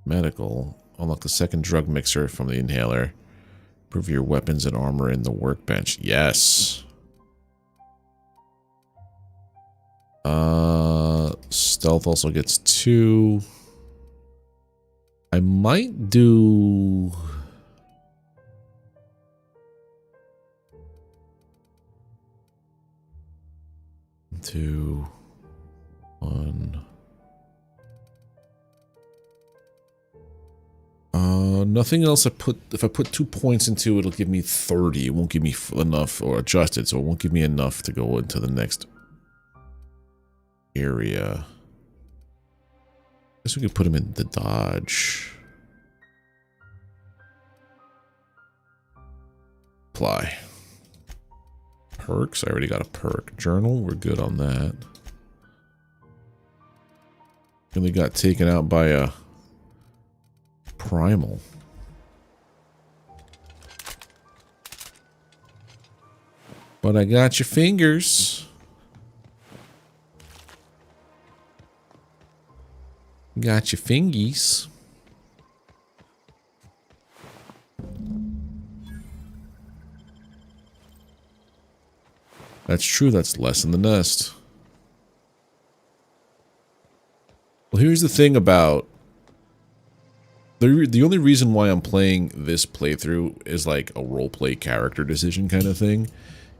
Medical. Unlock the second drug mixer from the inhaler. Improve your weapons and armor in the workbench. Yes. Stealth also gets 2. I might do... 2, 1. Nothing else. If I put 2 points into it, it'll give me 30. It won't give me enough, or adjusted, so it won't give me enough to go into the next area. I guess we could put him in the dodge. Apply. Perks. I already got a perk. Journal. We're good on that. Really got taken out by a primal. But I got your fingers. Got your fingies. That's true, that's less in the nest. Well, here's the thing about... The only reason why I'm playing this playthrough is like a roleplay character decision kind of thing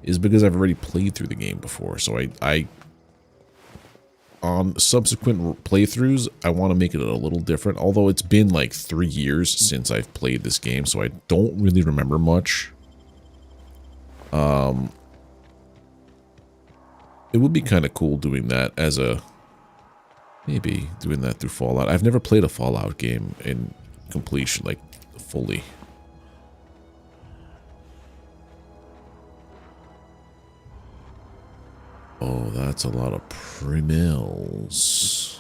is because I've already played through the game before. So I on subsequent playthroughs, I want to make it a little different. Although it's been like 3 years since I've played this game, so I don't really remember much. It would be kind of cool doing that as a... Maybe doing that through Fallout. I've never played a Fallout game in completion, like, fully. Oh, that's a lot of primils.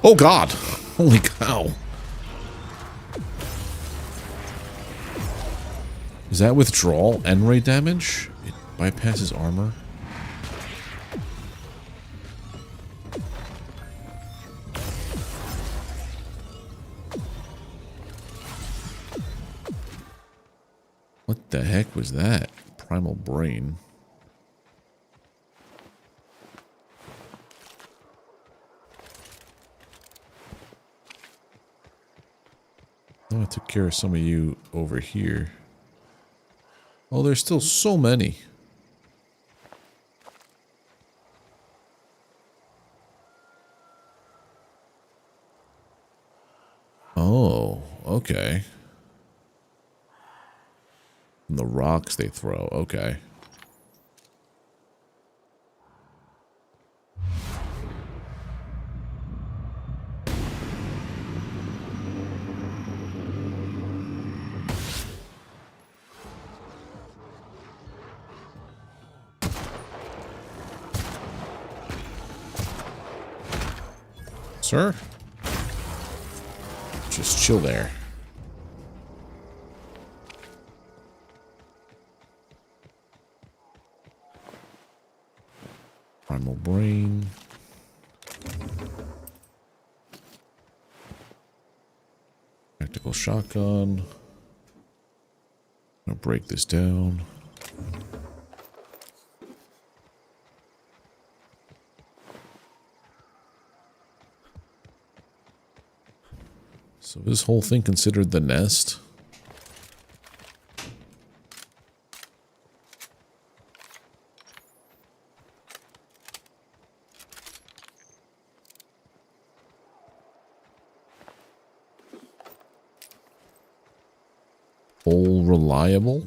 Oh god! Holy cow. Is that withdrawal and ray damage? It bypasses armor. What the heck was that? Primal brain. thought I took care of some of you over here. Oh, there's still so many. Oh, okay. And the rocks they throw, okay. Sir? Just chill there. Primal brain. Tactical shotgun. I'm gonna break this down. So this whole thing considered the nest? All reliable?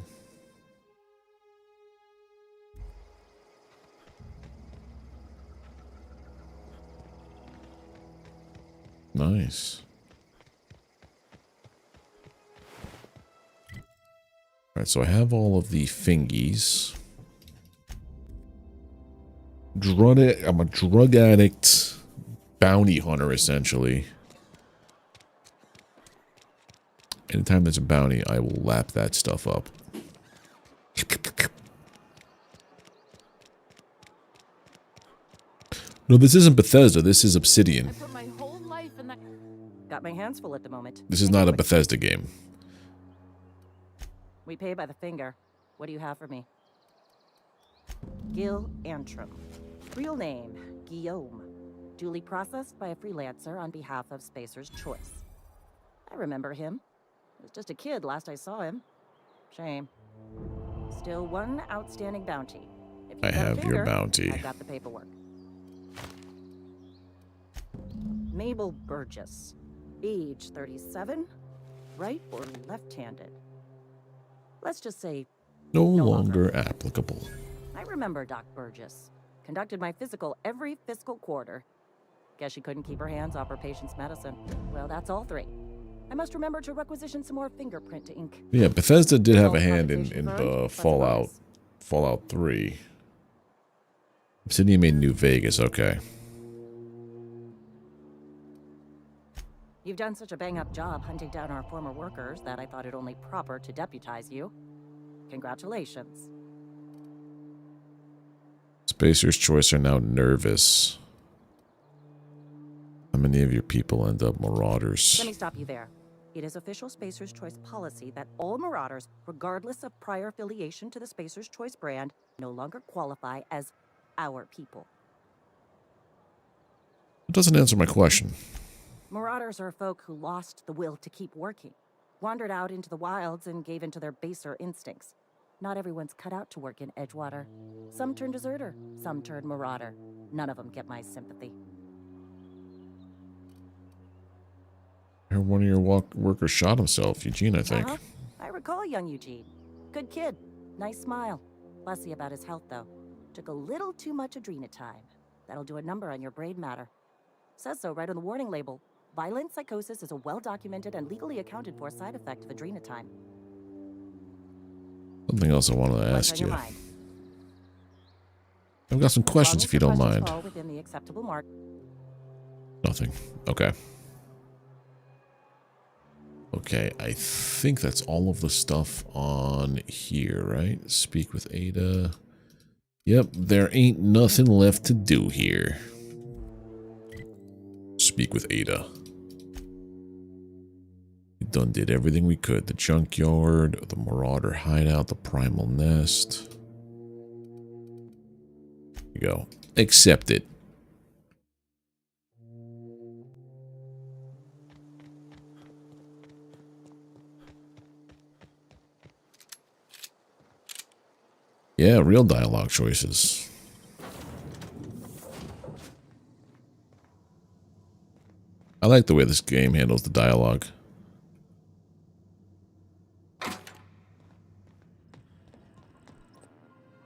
Nice. Alright, so I have all of the fingies. I'm a drug addict, bounty hunter, essentially. Anytime there's a bounty, I will lap that stuff up. No, this isn't Bethesda. This is Obsidian. I put my whole life in that. Got my hands full at the moment. This is not a Bethesda game. We pay by the finger. What do you have for me? Gil Antrim. Real name, Guillaume. Duly processed by a freelancer on behalf of Spacer's Choice. I remember him. He was just a kid last I saw him. Shame. Still one outstanding bounty. If you've I got a have your finger, bounty. I've got the paperwork. Mabel Burgess. Age 37. Right or left-handed? Let's just say No longer applicable. I remember Doc Burgess. Conducted my physical every fiscal quarter. Guess she couldn't keep her hands off her patient's medicine. Well, that's all three. I must remember to requisition some more fingerprint to ink. Yeah, Bethesda did have a hand in Conversation the learned. Fallout 3. Obsidian made New Vegas, okay. You've done such a bang-up job hunting down our former workers that I thought it only proper to deputize you. Congratulations. Spacer's Choice are now nervous. How many of your people end up marauders? Let me stop you there. It is official Spacer's Choice policy that all marauders, regardless of prior affiliation to the Spacer's Choice brand, no longer qualify as our people. It doesn't answer my question. Marauders are folk who lost the will to keep working, wandered out into the wilds and gave into their baser instincts. Not everyone's cut out to work in Edgewater. Some turn deserter, some turn marauder. None of them get my sympathy. I heard one of your workers shot himself, Eugene, I think. I recall young Eugene. Good kid. Nice smile. Fussy about his health, though. Took a little too much adrenatime. That'll do a number on your brain matter. Says so right on the warning label. Violent psychosis is a well-documented and legally accounted for side effect of adrenatime. Something else I wanted to What's ask on you. your mind? I've got some questions if you don't mind. Fall within the acceptable mark. Nothing. Okay. Okay, I think that's all of the stuff on here, right? Speak with Ada. Yep, there ain't nothing left to do here. Speak with Ada. We done did everything we could. The junkyard, the marauder hideout, the primal nest. Here you go. Accept it. Yeah, real dialogue choices. I like the way this game handles the dialogue.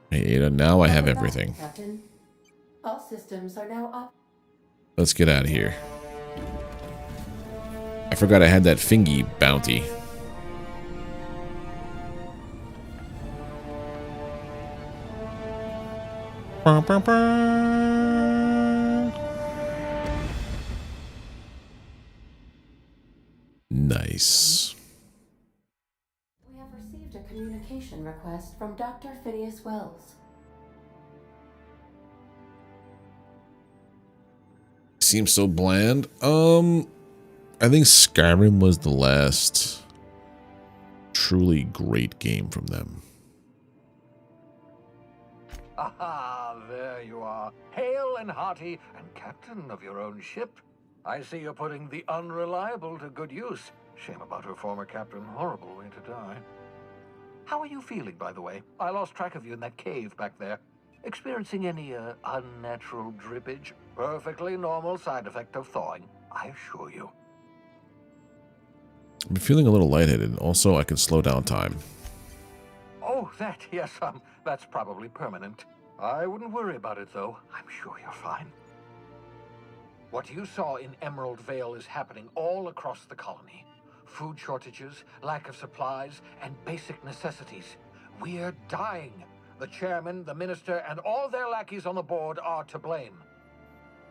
Hey, Ada, now I have everything. Captain, all systems are now up. Let's get out of here. I forgot I had that fingy bounty. Nice. We have received a communication request from Dr. Phineas Wells. Seems so bland. I think Skyrim was the last truly great game from them. Aha, there you are. Hale and hearty, and captain of your own ship. I see you're putting the unreliable to good use. Shame about her former captain. Horrible way to die. How are you feeling, by the way? I lost track of you in that cave back there. Experiencing any, unnatural drippage? Perfectly normal side effect of thawing, I assure you. I'm feeling a little lightheaded. Also, I can slow down time. Oh, that, yes, that's probably permanent. I wouldn't worry about it, though. I'm sure you're fine. What you saw in Emerald Vale is happening all across the colony. Food shortages, lack of supplies, and basic necessities. We're dying. The chairman, the minister, and all their lackeys on the board are to blame.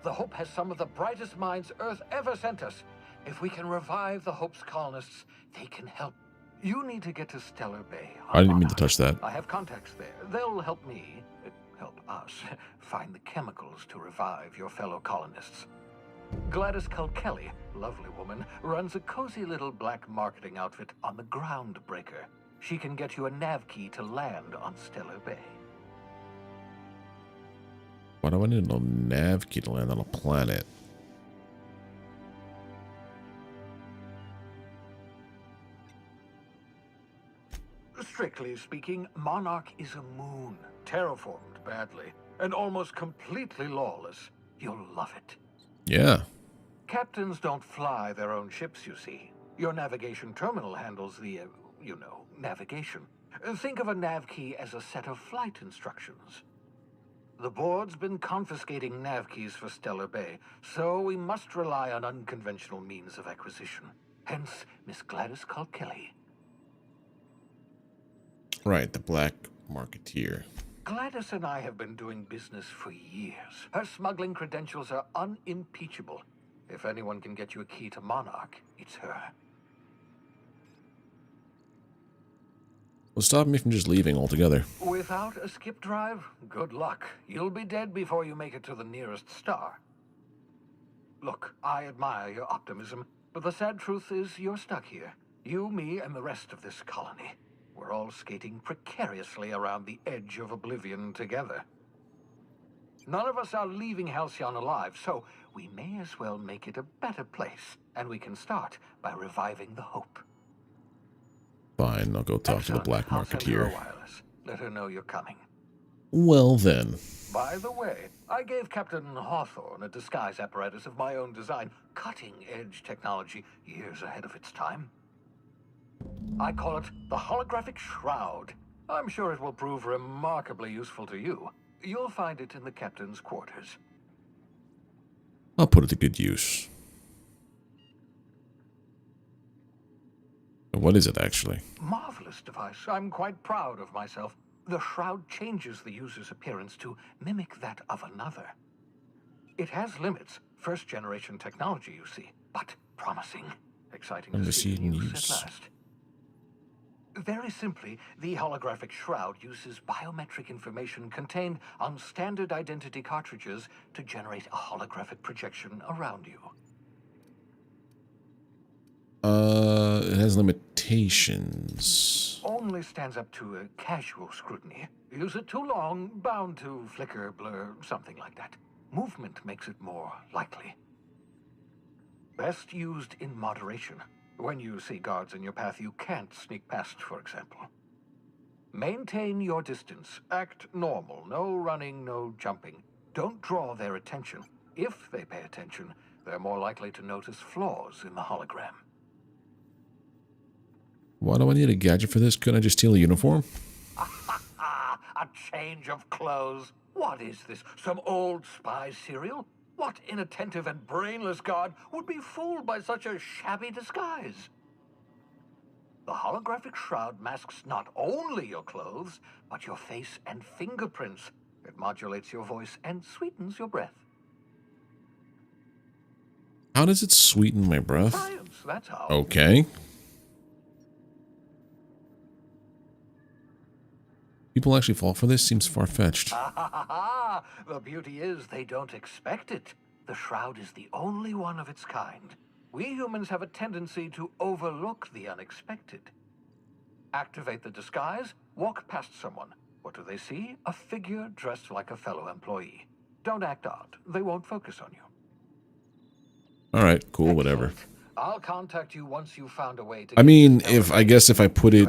The Hope has some of the brightest minds Earth ever sent us. If we can revive the Hope's colonists, they can help. You need to get to Stellar Bay. I didn't mean to touch that. I have contacts there. They'll help me, help us, find the chemicals to revive your fellow colonists. Gladys Kelly, lovely woman, runs a cozy little black marketing outfit on the Groundbreaker. She can get you a nav key to land on Stellar Bay. Why do I need a nav key to land on a planet? Strictly speaking, Monarch is a moon, terraformed badly, and almost completely lawless. You'll love it. Yeah. Captains don't fly their own ships, you see. Your navigation terminal handles the, navigation. Think of a nav key as a set of flight instructions. The board's been confiscating nav keys for Stellar Bay, so we must rely on unconventional means of acquisition. Hence, Miss Gladys Kelly. Right, the black marketeer. Gladys and I have been doing business for years. Her smuggling credentials are unimpeachable. If anyone can get you a key to Monarch, it's her. Well, stop me from just leaving altogether. Without a skip drive, good luck. You'll be dead before you make it to the nearest star. Look, I admire your optimism, but the sad truth is you're stuck here. You, me, and the rest of this colony. We're all skating precariously around the edge of oblivion together. None of us are leaving Halcyon alive, so we may as well make it a better place, and we can start by reviving the Hope. Fine, I'll go talk to the black I'll send her a marketeer. wireless. Let her know you're coming. Well then. By the way, I gave Captain Hawthorne a disguise apparatus of my own design, cutting-edge technology years ahead of its time. I call it the holographic shroud. I'm sure it will prove remarkably useful to you. You'll find it in the captain's quarters. I'll put it to good use. What is it actually? Marvelous device. I'm quite proud of myself. The shroud changes the user's appearance to mimic that of another. It has limits. First-generation technology, you see, but promising. Exciting to see in use at last. Very simply, the holographic shroud uses biometric information contained on standard identity cartridges to generate a holographic projection around you. It has limitations. Only stands up to a casual scrutiny. Use it too long, bound to flicker, blur, something like that. Movement makes it more likely. Best used in moderation. When you see guards in your path you can't sneak past, for example. Maintain your distance. Act normal. No running, no jumping. Don't draw their attention. If they pay attention, they're more likely to notice flaws in the hologram. Why do I need a gadget for this? Couldn't I just steal a uniform? A change of clothes. What is this? Some old spy serial? What inattentive and brainless guard would be fooled by such a shabby disguise? The holographic shroud masks not only your clothes, but your face and fingerprints. It modulates your voice and sweetens your breath. How does it sweeten my breath? Science, that's how. Okay. People actually fall for this? Seems far-fetched. The beauty is they don't expect it. The shroud is the only one of its kind. We humans have a tendency to overlook the unexpected. Activate the disguise, walk past someone. What do they see? A figure dressed like a fellow employee. Don't act odd. They won't focus on you. All right, cool, whatever. I'll contact you once you've found a way to. I mean, I guess if I put it,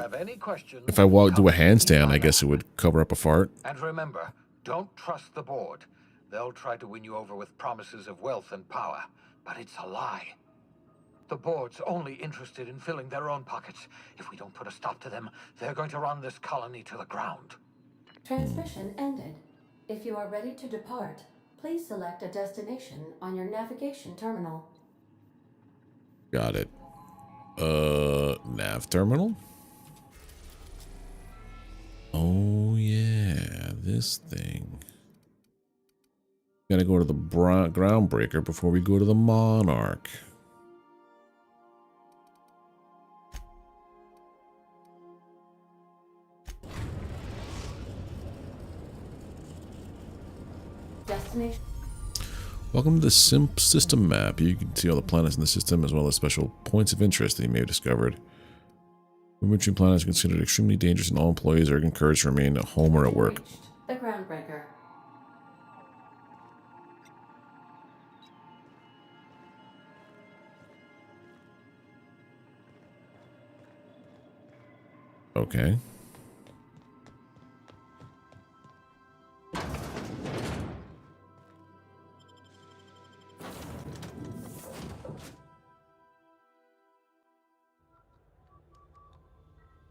if I do a come handstand, I guess it would cover up a fart. And remember, don't trust the board. They'll try to win you over with promises of wealth and power, but it's a lie. The board's only interested in filling their own pockets. If we don't put a stop to them, they're going to run this colony to the ground. Transmission ended. If you are ready to depart, please select a destination on your navigation terminal. Got it. Nav terminal? Oh, yeah, this thing. Gotta go to the groundbreaker before we go to the monarch. Destination. Welcome to the system map. You can see all the planets in the system as well as special points of interest that you may have discovered. Removing planets are considered extremely dangerous and all employees are encouraged to remain at home or at work. The groundbreaker. Okay.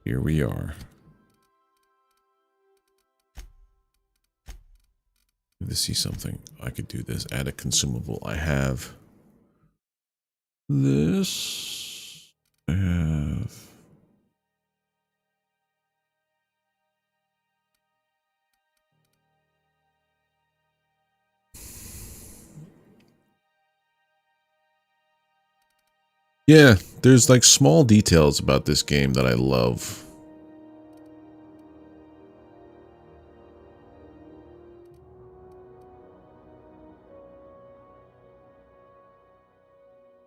Here we are. To see something, I could do this. Add a consumable. I have this. I have. Yeah, there's like small details about this game that I love.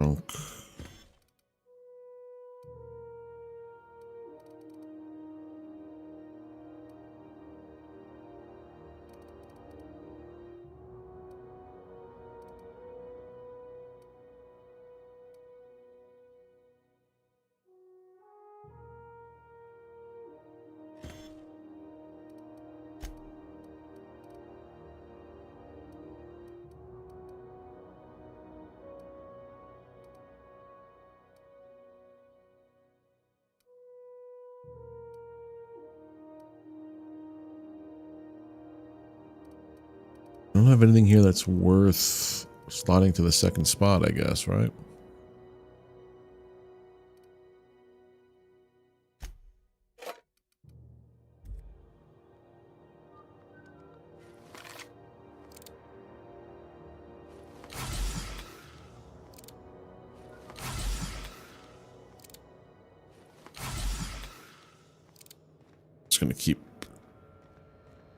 Okay. I don't have anything here that's worth slotting to the second spot, I guess, right? Just gonna keep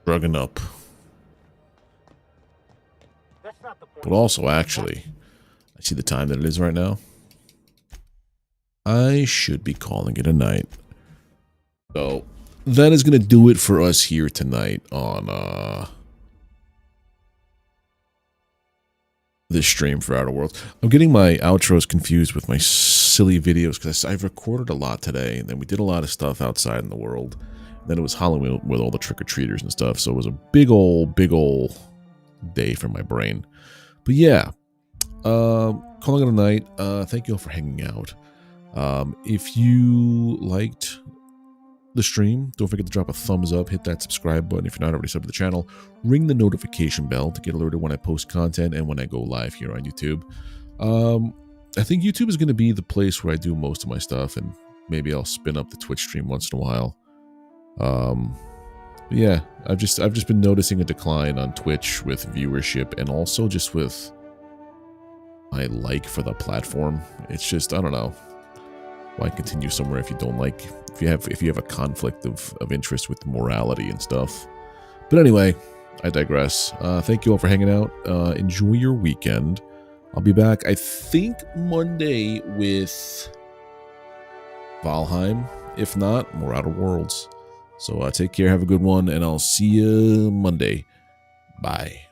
drugging up. But also, actually, I see the time that it is right now. I should be calling it a night. So, that is going to do it for us here tonight on this stream for Outer Worlds. I'm getting my outros confused with my silly videos because I've recorded a lot today, and then we did a lot of stuff outside in the world. Then it was Halloween with all the trick-or-treaters and stuff. So it was a big old day for my brain. But yeah, calling it a night. Thank you all for hanging out. If you liked the stream, don't forget to drop a thumbs up, hit that subscribe button if you're not already subbed to the channel, ring the notification bell to get alerted when I post content and when I go live here on YouTube. I think YouTube is going to be the place where I do most of my stuff, and maybe I'll spin up the Twitch stream once in a while. Yeah, I've just been noticing a decline on Twitch with viewership, and also just with my like for the platform. It's just, I don't know. Why continue somewhere if you don't like, if you have a conflict of interest with morality and stuff. But anyway, I digress. Thank you all for hanging out. Enjoy your weekend. I'll be back, I think, Monday with Valheim. If not, more Outer Worlds. So take care, have a good one, and I'll see you Monday. Bye.